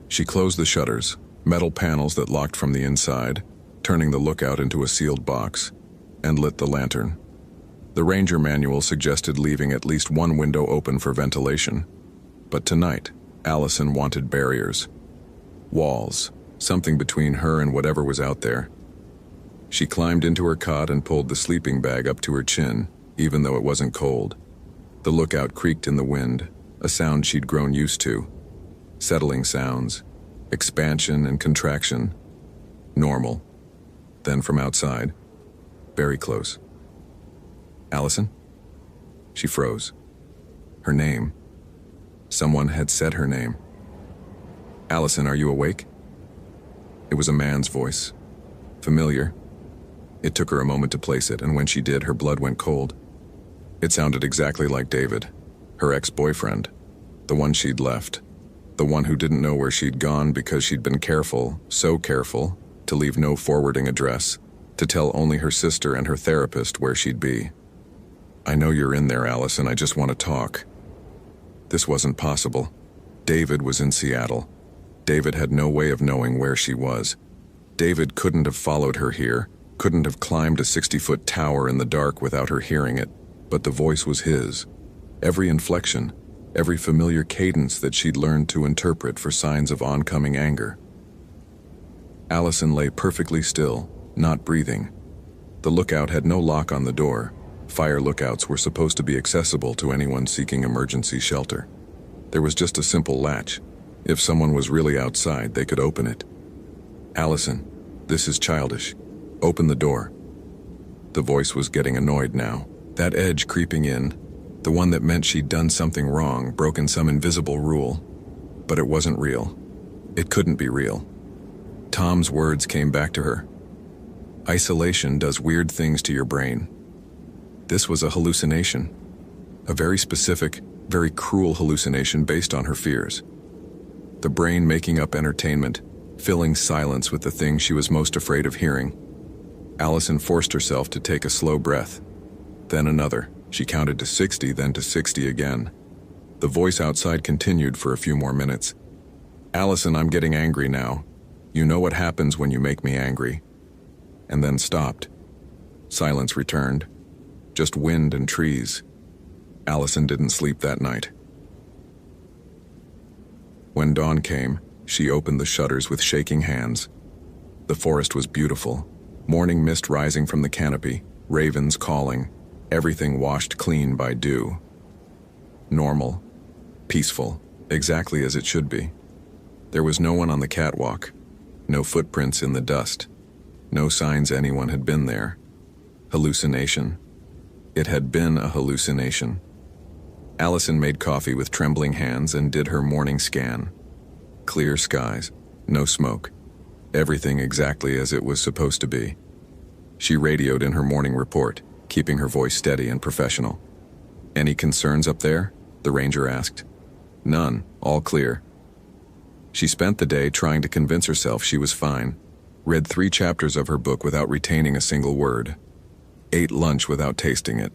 She closed the shutters, metal panels that locked from the inside, turning the lookout into a sealed box, and lit the lantern. The ranger manual suggested leaving at least one window open for ventilation, but tonight, Allison wanted barriers. Walls, something between her and whatever was out there. She climbed into her cot and pulled the sleeping bag up to her chin, even though it wasn't cold. The lookout creaked in the wind, a sound she'd grown used to. Settling sounds, expansion and contraction. Normal. Then from outside, very close. Allison? She froze. Her name. Someone had said her name. Allison, are you awake? It was a man's voice. Familiar. It took her a moment to place it, and when she did, her blood went cold. It sounded exactly like David, her ex-boyfriend, the one she'd left, the one who didn't know where she'd gone because she'd been careful, so careful, to leave no forwarding address, to tell only her sister and her therapist where she'd be. I know you're in there, Allison, I just want to talk. This wasn't possible. David was in Seattle. David had no way of knowing where she was. David couldn't have followed her here, couldn't have climbed a 60-foot tower in the dark without her hearing it, but the voice was his. Every inflection, every familiar cadence that she'd learned to interpret for signs of oncoming anger. Allison lay perfectly still, not breathing. The lookout had no lock on the door. Fire lookouts were supposed to be accessible to anyone seeking emergency shelter. There was just a simple latch. If someone was really outside, they could open it. Allison, this is childish. Open the door. The voice was getting annoyed now. That edge creeping in, the one that meant she'd done something wrong, broken some invisible rule. But it wasn't real. It couldn't be real. Tom's words came back to her. Isolation does weird things to your brain. This was a hallucination. A very specific, very cruel hallucination based on her fears. The brain making up entertainment, filling silence with the thing she was most afraid of hearing. Allison forced herself to take a slow breath. Then another. She counted to 60, then to 60 again. The voice outside continued for a few more minutes. Allison, I'm getting angry now. You know what happens when you make me angry. And then stopped. Silence returned. Just wind and trees. Allison didn't sleep that night. When dawn came, she opened the shutters with shaking hands. The forest was beautiful. Morning mist rising from the canopy, ravens calling, everything washed clean by dew. Normal, peaceful, exactly as it should be. There was no one on the catwalk, no footprints in the dust, no signs anyone had been there. Hallucination. It had been a hallucination. Allison made coffee with trembling hands and did her morning scan. Clear skies, no smoke, everything exactly as it was supposed to be. She radioed in her morning report, keeping her voice steady and professional. Any concerns up there? The ranger asked. None, all clear. She spent the day trying to convince herself she was fine, read 3 chapters of her book without retaining a single word, ate lunch without tasting it,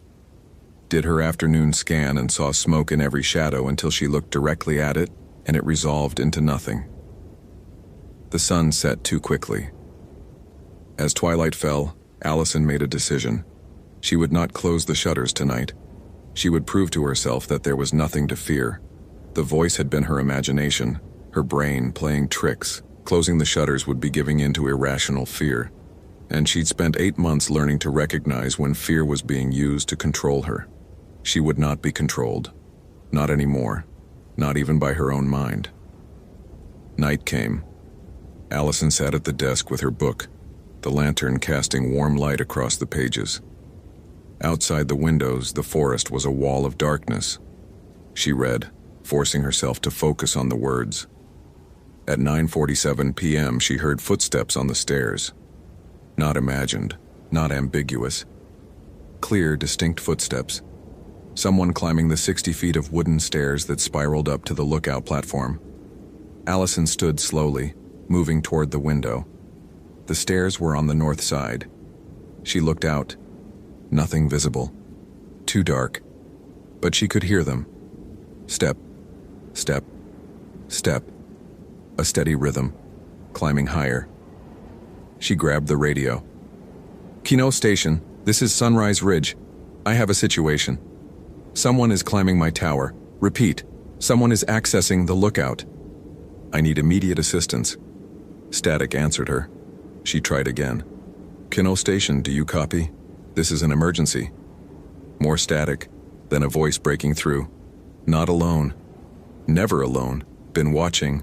did her afternoon scan and saw smoke in every shadow until she looked directly at it and it resolved into nothing. The sun set too quickly. As twilight fell, Allison made a decision. She would not close the shutters tonight. She would prove to herself that there was nothing to fear. The voice had been her imagination, her brain playing tricks. Closing the shutters would be giving in to irrational fear. And she'd spent 8 months learning to recognize when fear was being used to control her. She would not be controlled. Not anymore. Not even by her own mind. Night came. Allison sat at the desk with her book, the lantern casting warm light across the pages. Outside the windows, the forest was a wall of darkness. She read, forcing herself to focus on the words. At 9:47 p.m., she heard footsteps on the stairs. Not imagined, not ambiguous. Clear, distinct footsteps. Someone climbing the 60 feet of wooden stairs that spiraled up to the lookout platform. Allison stood slowly, moving toward the window. The stairs were on the north side. She looked out. Nothing visible. Too dark. But she could hear them. Step, step, step. A steady rhythm, climbing higher. She grabbed the radio. Kino Station, this is Sunrise Ridge. I have a situation. Someone is climbing my tower. Repeat, someone is accessing the lookout. I need immediate assistance. Static answered her. She tried again. Kino Station, do you copy? This is an emergency. More static, then a voice breaking through. Not alone. Never alone. Been watching.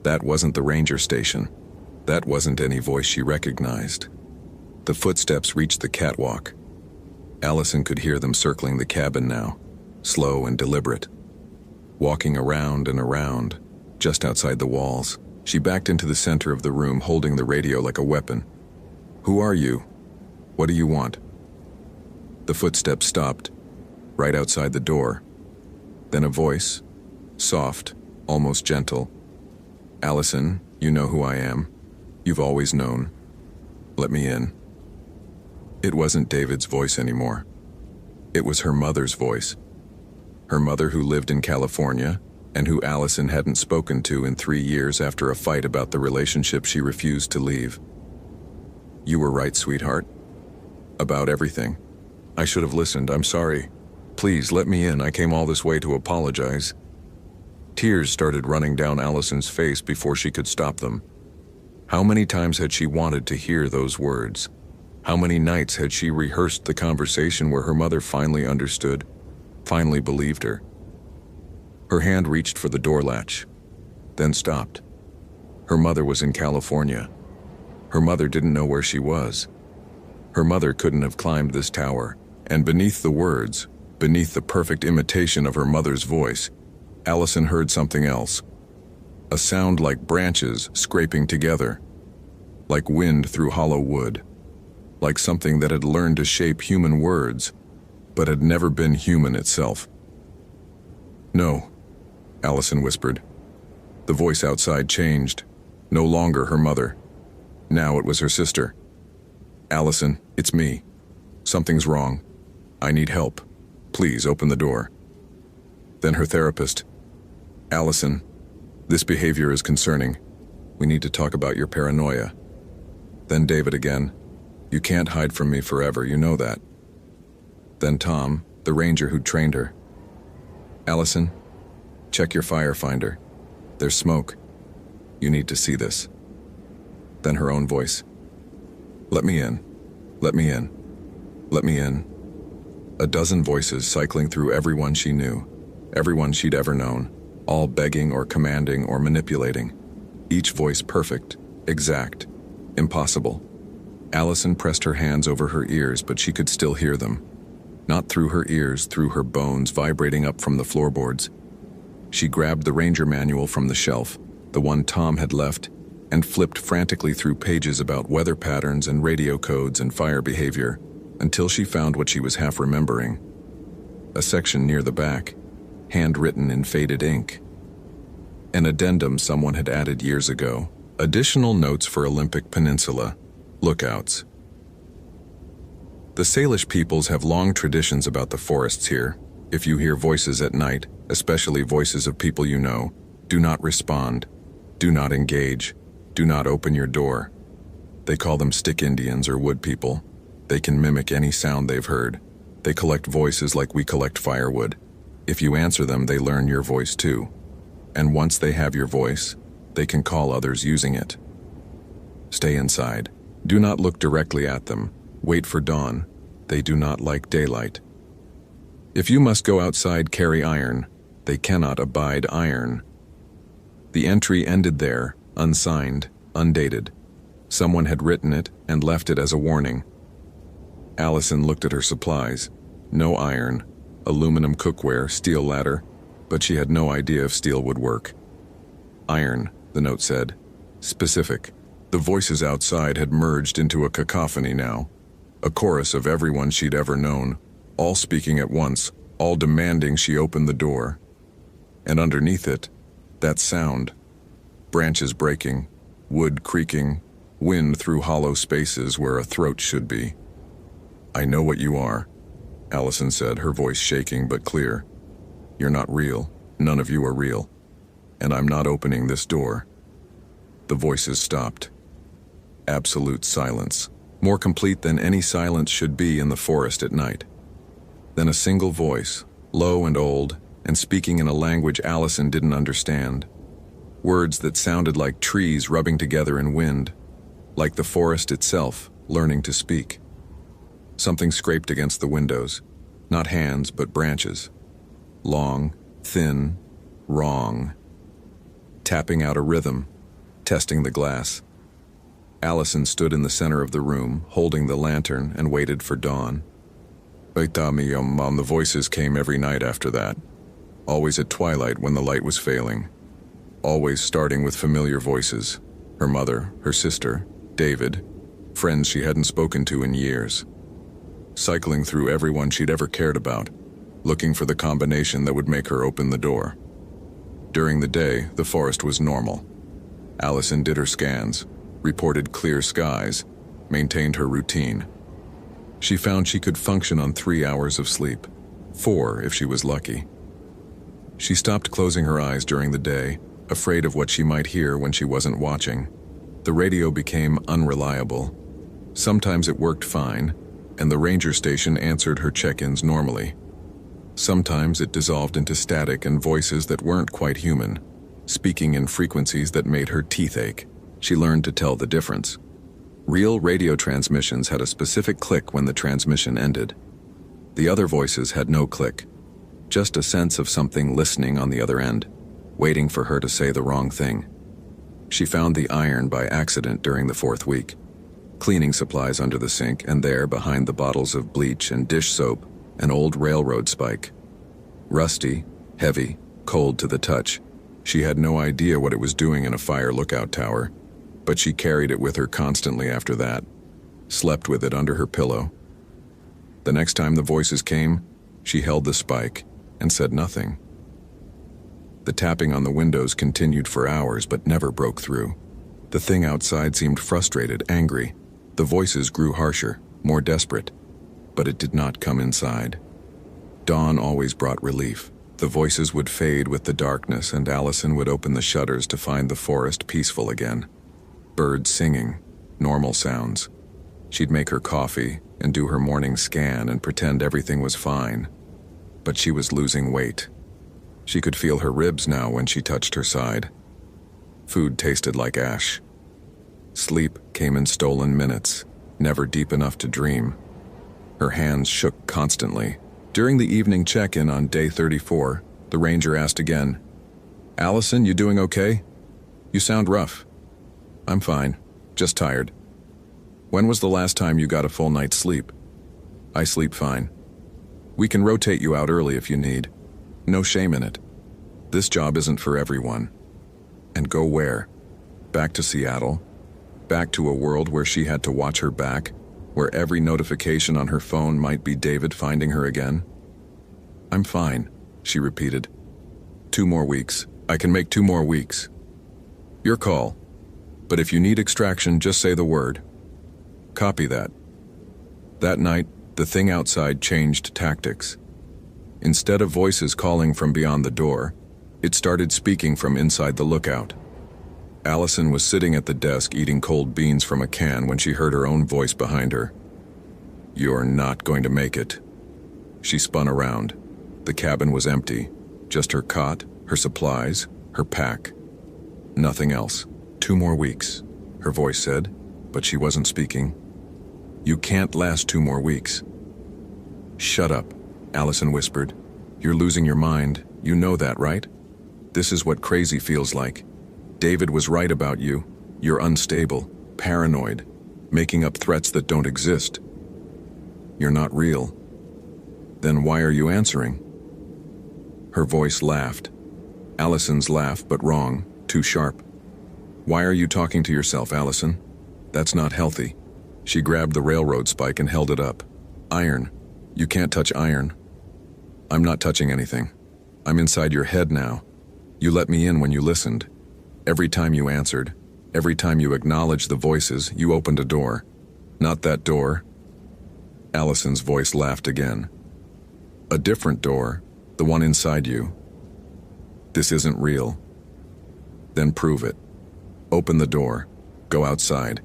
That wasn't the ranger station. That wasn't any voice she recognized. The footsteps reached the catwalk. Allison could hear them circling the cabin now, slow and deliberate. Walking around and around, just outside the walls, she backed into the center of the room holding the radio like a weapon. Who are you? What do you want? The footsteps stopped, right outside the door. Then a voice, soft, almost gentle. Allison, you know who I am. You've always known. Let me in. It wasn't David's voice anymore. It was her mother's voice. Her mother who lived in California and who Allison hadn't spoken to in 3 years after a fight about the relationship she refused to leave. You were right, sweetheart. About everything. I should have listened, I'm sorry. Please, let me in, I came all this way to apologize. Tears started running down Allison's face before she could stop them. How many times had she wanted to hear those words? How many nights had she rehearsed the conversation where her mother finally understood, finally believed her? Her hand reached for the door latch, then stopped. Her mother was in California. Her mother didn't know where she was. Her mother couldn't have climbed this tower, and beneath the words, beneath the perfect imitation of her mother's voice, Allison heard something else. A sound like branches scraping together, like wind through hollow wood, like something that had learned to shape human words, but had never been human itself. No, Allison whispered. The voice outside changed. No longer her mother. Now it was her sister. Allison, it's me. Something's wrong. I need help. Please open the door. Then her therapist. Allison, this behavior is concerning. We need to talk about your paranoia. Then David again. You can't hide from me forever, you know that. Then Tom, the ranger who trained her. Allison, check your fire finder. There's smoke. You need to see this. Then her own voice. Let me in. Let me in. Let me in. A dozen voices cycling through everyone she knew, everyone she'd ever known, all begging or commanding or manipulating. Each voice perfect, exact, impossible. Allison pressed her hands over her ears, but she could still hear them. Not through her ears, through her bones vibrating up from the floorboards. She grabbed the ranger manual from the shelf, the one Tom had left, and flipped frantically through pages about weather patterns and radio codes and fire behavior, until she found what she was half remembering. A section near the back, handwritten in faded ink. An addendum someone had added years ago. Additional notes for Olympic Peninsula. Lookouts. The Salish peoples have long traditions about the forests here. If you hear voices at night, especially voices of people you know, do not respond. Do not engage. Do not open your door. They call them stick Indians or wood people. They can mimic any sound they've heard. They collect voices like we collect firewood. If you answer them, they learn your voice too. And once they have your voice, they can call others using it. Stay inside. Do not look directly at them. Wait for dawn. They do not like daylight. If you must go outside, carry iron. They cannot abide iron. The entry ended there, unsigned, undated. Someone had written it and left it as a warning. Allison looked at her supplies. No iron, aluminum cookware, steel ladder, but she had no idea if steel would work. Iron, the note said. Specific. The voices outside had merged into a cacophony now. A chorus of everyone she'd ever known, all speaking at once, all demanding she open the door. And underneath it, that sound. Branches breaking, wood creaking, wind through hollow spaces where a throat should be. I know what you are, Allison said, her voice shaking but clear. You're not real. None of you are real. And I'm not opening this door. The voices stopped. Absolute silence, more complete than any silence should be in the forest at night. Then a single voice, low and old, and speaking in a language Allison didn't understand. Words that sounded like trees rubbing together in wind, like the forest itself learning to speak. Something scraped against the windows, not hands but branches. Long, thin, wrong. Tapping out a rhythm, testing the glass. Allison stood in the center of the room, holding the lantern, and waited for dawn. The voices came every night after that. Always at twilight when the light was failing. Always starting with familiar voices. Her mother, her sister, David, friends she hadn't spoken to in years. Cycling through everyone she'd ever cared about, looking for the combination that would make her open the door. During the day, the forest was normal. Allison did her scans, reported clear skies, maintained her routine. She found she could function on 3 hours of sleep, 4 if she was lucky. She stopped closing her eyes during the day, afraid of what she might hear when she wasn't watching. The radio became unreliable. Sometimes it worked fine, and the ranger station answered her check-ins normally. Sometimes it dissolved into static and voices that weren't quite human, speaking in frequencies that made her teeth ache. She learned to tell the difference. Real radio transmissions had a specific click when the transmission ended. The other voices had no click, just a sense of something listening on the other end, waiting for her to say the wrong thing. She found the iron by accident during the 4th week, cleaning supplies under the sink, and there, behind the bottles of bleach and dish soap, an old railroad spike. Rusty, heavy, cold to the touch. She had no idea what it was doing in a fire lookout tower, but she carried it with her constantly after that, slept with it under her pillow. The next time the voices came, she held the spike and said nothing. The tapping on the windows continued for hours but never broke through. The thing outside seemed frustrated, angry. The voices grew harsher, more desperate, but it did not come inside. Dawn always brought relief. The voices would fade with the darkness, and Allison would open the shutters to find the forest peaceful again. Birds singing, normal sounds. She'd make her coffee and do her morning scan and pretend everything was fine. But she was losing weight. She could feel her ribs now when she touched her side. Food tasted like ash. Sleep came in stolen minutes, never deep enough to dream. Her hands shook constantly. During the evening check-in on day 34, the ranger asked again, "Allison, you doing okay? You sound rough." "I'm fine, just tired." "When was the last time you got a full night's sleep?" "I sleep fine." "We can rotate you out early if you need. No shame in it. This job isn't for everyone." And go where? Back to Seattle? Back to a world where she had to watch her back, where every notification on her phone might be David finding her again? "I'm fine," she repeated. 2 more weeks. I can make 2 more weeks." "Your call. But if you need extraction, just say the word." "Copy that." That night, the thing outside changed tactics. Instead of voices calling from beyond the door, it started speaking from inside the lookout. Allison was sitting at the desk eating cold beans from a can when she heard her own voice behind her. "You're not going to make it." She spun around. The cabin was empty. Just her cot, her supplies, her pack. Nothing else. 2 more weeks, her voice said, but she wasn't speaking. You can't last 2 more weeks. Shut up, Allison whispered. You're losing your mind. You know that, right? This is what crazy feels like. David was right about you. You're unstable, paranoid, making up threats that don't exist. You're not real. Then why are you answering? Her voice laughed. Allison's laugh, but wrong, too sharp. Why are you talking to yourself, Allison? That's not healthy. She grabbed the railroad spike and held it up. Iron. You can't touch iron. I'm not touching anything. I'm inside your head now. You let me in when you listened. Every time you answered, every time you acknowledged the voices, you opened a door. Not that door. Allison's voice laughed again. A different door, the one inside you. This isn't real. Then prove it. Open the door. Go outside.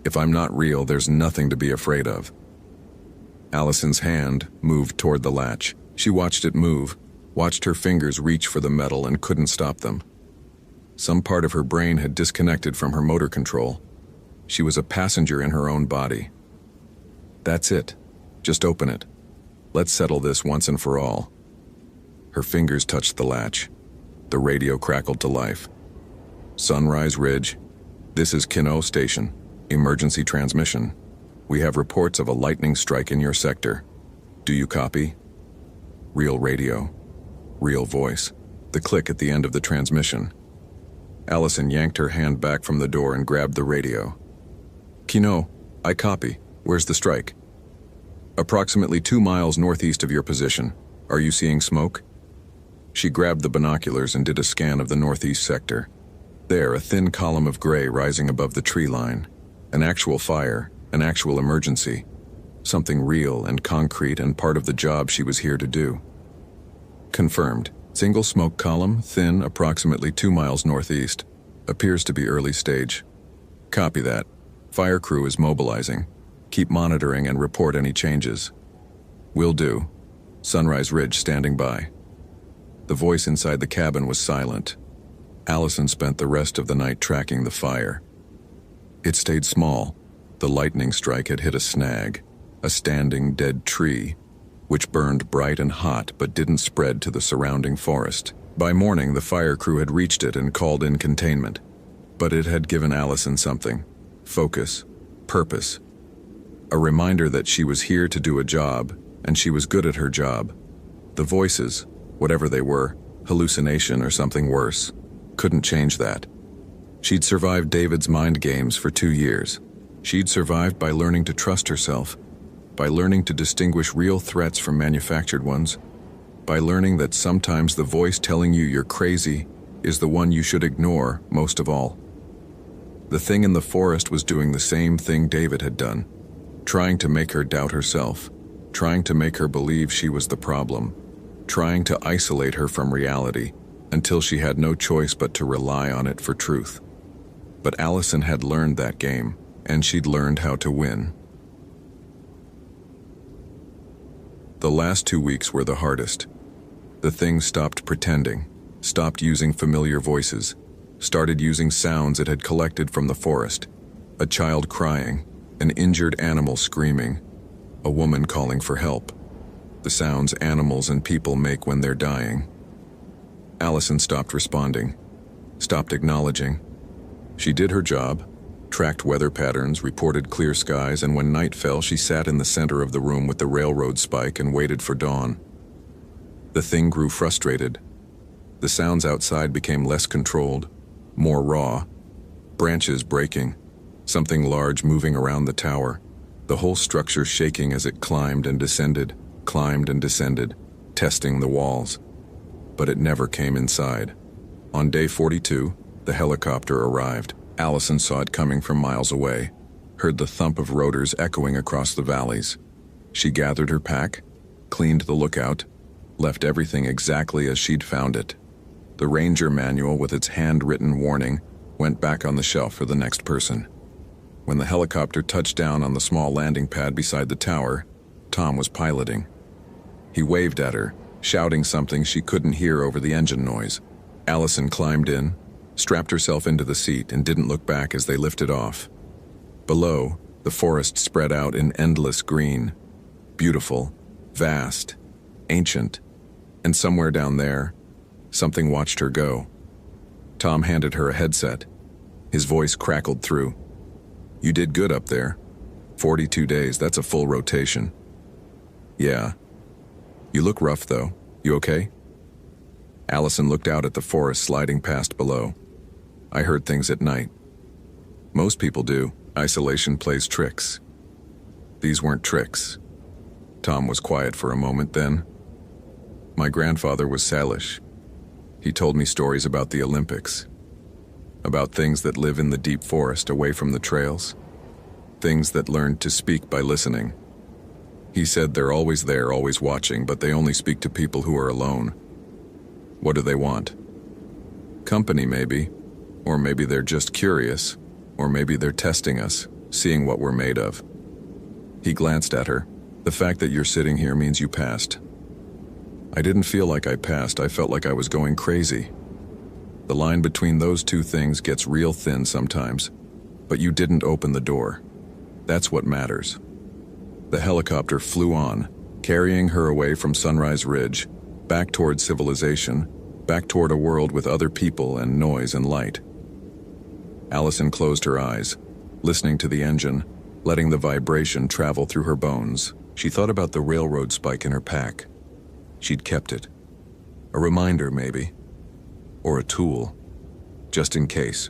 If I'm not real, there's nothing to be afraid of. Allison's hand moved toward the latch. She watched it move, watched her fingers reach for the metal and couldn't stop them. Some part of her brain had disconnected from her motor control. She was a passenger in her own body. That's it. Just open it. Let's settle this once and for all. Her fingers touched the latch. The radio crackled to life. Sunrise Ridge. This is Kino Station. Emergency transmission. We have reports of a lightning strike in your sector. Do you copy? Real radio. Real voice. The click at the end of the transmission. Allison yanked her hand back from the door and grabbed the radio. Kino, I copy. Where's the strike? Approximately 2 miles northeast of your position. Are you seeing smoke? She grabbed the binoculars and did a scan of the northeast sector. There, a thin column of gray rising above the tree line. An actual fire, an actual emergency. Something real and concrete and part of the job she was here to do. Confirmed. Single smoke column, thin, approximately 2 miles northeast. Appears to be early stage. Copy that. Fire crew is mobilizing. Keep monitoring and report any changes. Will do. Sunrise Ridge standing by. The voice inside the cabin was silent. Allison spent the rest of the night tracking the fire. It stayed small. The lightning strike had hit a snag, a standing dead tree, which burned bright and hot but didn't spread to the surrounding forest. By morning, the fire crew had reached it and called in containment. But it had given Allison something. Focus. Purpose. A reminder that she was here to do a job, and she was good at her job. The voices, whatever they were, hallucination or something worse, couldn't change that. She'd survived David's mind games for 2 years. She'd survived by learning to trust herself, by learning to distinguish real threats from manufactured ones, by learning that sometimes the voice telling you you're crazy is the one you should ignore most of all. The thing in the forest was doing the same thing David had done, trying to make her doubt herself, trying to make her believe she was the problem, trying to isolate her from reality until she had no choice but to rely on it for truth. But Allison had learned that game, and she'd learned how to win. The last 2 weeks were the hardest. The thing stopped pretending, stopped using familiar voices, started using sounds it had collected from the forest. A child crying, an injured animal screaming, a woman calling for help. The sounds animals and people make when they're dying. Allison stopped responding, stopped acknowledging. She did her job, tracked weather patterns, reported clear skies, and when night fell, she sat in the center of the room with the railroad spike and waited for dawn. The thing grew frustrated. The sounds outside became less controlled, more raw. Branches breaking, something large moving around the tower, the whole structure shaking as it climbed and descended, testing the walls. But it never came inside. On day 42, the helicopter arrived. Allison saw it coming from miles away, heard the thump of rotors echoing across the valleys. She gathered her pack, cleaned the lookout, left everything exactly as she'd found it. The Ranger manual with its handwritten warning went back on the shelf for the next person. When the helicopter touched down on the small landing pad beside the tower, Tom was piloting. He waved at her, shouting something she couldn't hear over the engine noise. Allison climbed in, strapped herself into the seat, and didn't look back as they lifted off. Below, the forest spread out in endless green, beautiful, vast, ancient, and somewhere down there, something watched her go. Tom handed her a headset. His voice crackled through. "You did good up there. 42 days, that's a full rotation." "Yeah. You look rough, though. You okay?" Allison looked out at the forest sliding past below. "I heard things at night. Most people do. Isolation plays tricks. These weren't tricks." Tom was quiet for a moment then. "My grandfather was Salish. He told me stories about the Olympics, about things that live in the deep forest away from the trails, things that learned to speak by listening. He said they're always there, always watching, but they only speak to people who are alone. What do they want? Company, maybe. Or maybe they're just curious. Or maybe they're testing us, seeing what we're made of." He glanced at her. "The fact that you're sitting here means you passed." "I didn't feel like I passed, I felt like I was going crazy. The line between those two things gets real thin sometimes, but you didn't open the door. That's what matters." The helicopter flew on, carrying her away from Sunrise Ridge, back toward civilization, back toward a world with other people and noise and light. Allison closed her eyes, listening to the engine, letting the vibration travel through her bones. She thought about the railroad spike in her pack. She'd kept it. A reminder, maybe. Or a tool. Just in case.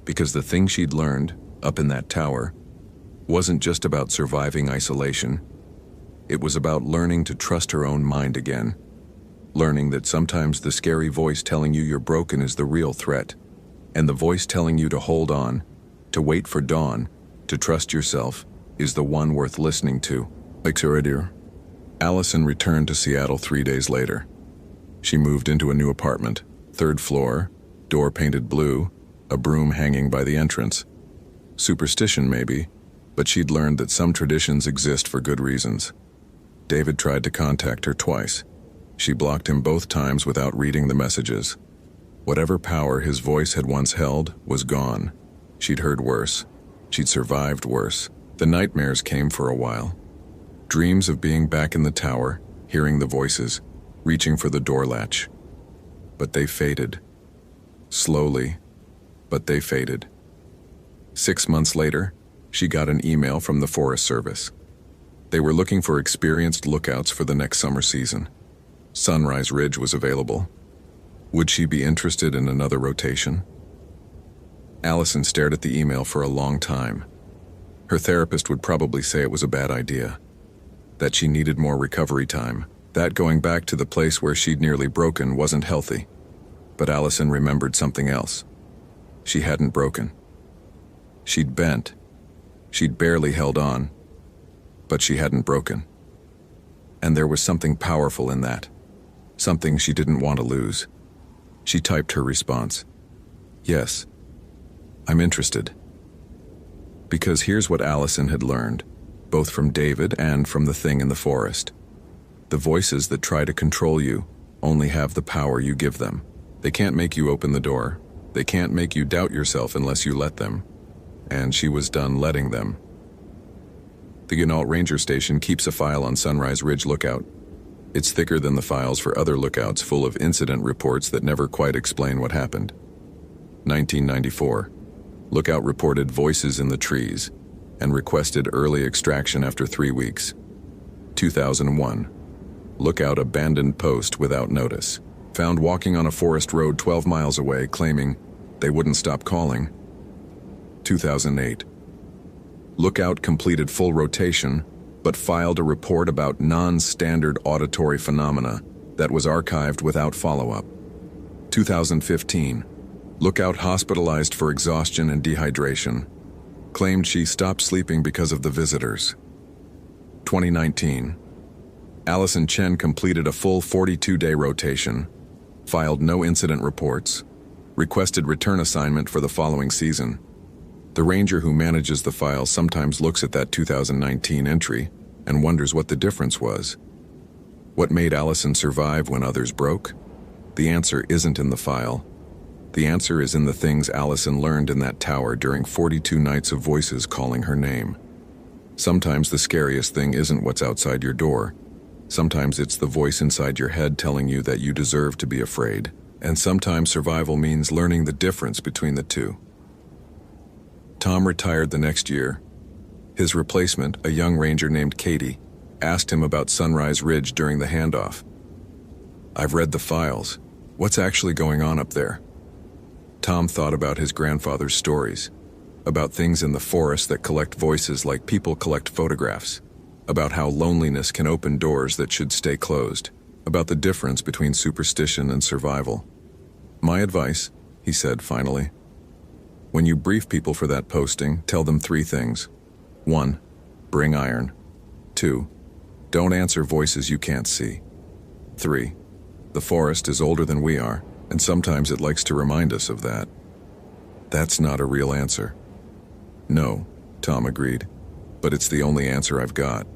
Because the thing she'd learned, up in that tower, wasn't just about surviving isolation. It was about learning to trust her own mind again. Learning that sometimes the scary voice telling you you're broken is the real threat. And the voice telling you to hold on, to wait for dawn, to trust yourself, is the one worth listening to. Allison returned to Seattle 3 days later. She moved into a new apartment, 3rd floor, door painted blue, a broom hanging by the entrance. Superstition, maybe, but she'd learned that some traditions exist for good reasons. David tried to contact her twice. She blocked him both times without reading the messages. Whatever power his voice had once held was gone. She'd heard worse. She'd survived worse. The nightmares came for a while. Dreams of being back in the tower, hearing the voices, reaching for the door latch. But they faded. Slowly, but they faded. 6 months later, she got an email from the Forest Service. They were looking for experienced lookouts for the next summer season. Sunrise Ridge was available. Would she be interested in another rotation? Allison stared at the email for a long time. Her therapist would probably say it was a bad idea, that she needed more recovery time, that going back to the place where she'd nearly broken wasn't healthy. But Allison remembered something else. She hadn't broken. She'd bent. She'd barely held on. But she hadn't broken. And there was something powerful in that. Something she didn't want to lose. She typed her response. "Yes, I'm interested." Because here's what Allison had learned, both from David and from the thing in the forest. The voices that try to control you only have the power you give them. They can't make you open the door. They can't make you doubt yourself unless you let them. And she was done letting them. The Yonalt Ranger Station keeps a file on Sunrise Ridge Lookout. It's thicker than the files for other lookouts, full of incident reports that never quite explain what happened. 1994. Lookout reported voices in the trees and requested early extraction after 3 weeks. 2001. Lookout abandoned post without notice. Found walking on a forest road 12 miles away, claiming they wouldn't stop calling. 2008. Lookout completed full rotation, but filed a report about non-standard auditory phenomena that was archived without follow-up. 2015. Lookout hospitalized for exhaustion and dehydration. Claimed she stopped sleeping because of the visitors. 2019. Allison Chen completed a full 42-day rotation, filed no incident reports, requested return assignment for the following season. The ranger who manages the file sometimes looks at that 2019 entry and wonders what the difference was. What made Allison survive when others broke? The answer isn't in the file. The answer is in the things Allison learned in that tower during 42 nights of voices calling her name. Sometimes the scariest thing isn't what's outside your door. Sometimes it's the voice inside your head telling you that you deserve to be afraid. And sometimes survival means learning the difference between the two. Tom retired the next year. His replacement, a young ranger named Katie, asked him about Sunrise Ridge during the handoff. "I've read the files. What's actually going on up there?" Tom thought about his grandfather's stories, about things in the forest that collect voices like people collect photographs, about how loneliness can open doors that should stay closed, about the difference between superstition and survival. "My advice," he said finally, "when you brief people for that posting, tell them 3 things. 1, bring iron. 2, don't answer voices you can't see. 3, the forest is older than we are, and sometimes it likes to remind us of that." "That's not a real answer." "No," Tom agreed, "but it's the only answer I've got."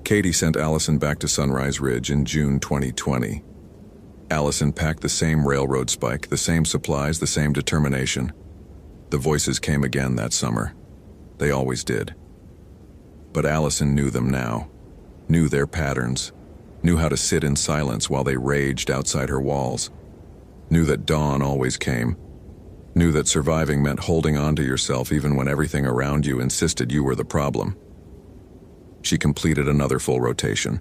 Katie sent Allison back to Sunrise Ridge in June 2020. Allison packed the same railroad spike, the same supplies, the same determination. The voices came again that summer. They always did. But Allison knew them now, knew their patterns, knew how to sit in silence while they raged outside her walls, knew that dawn always came, knew that surviving meant holding on to yourself even when everything around you insisted you were the problem. She completed another full rotation.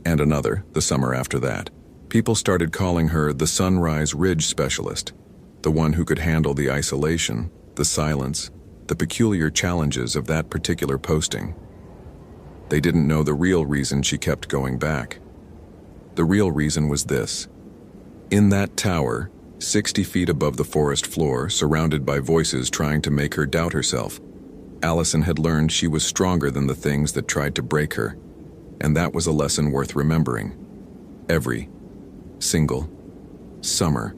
And another, the summer after that. People started calling her the Sunrise Ridge Specialist, the one who could handle the isolation, the silence, the peculiar challenges of that particular posting. They didn't know the real reason she kept going back. The real reason was this. In that tower, 60 feet above the forest floor, surrounded by voices trying to make her doubt herself, Allison had learned she was stronger than the things that tried to break her, and that was a lesson worth remembering. Every single summer,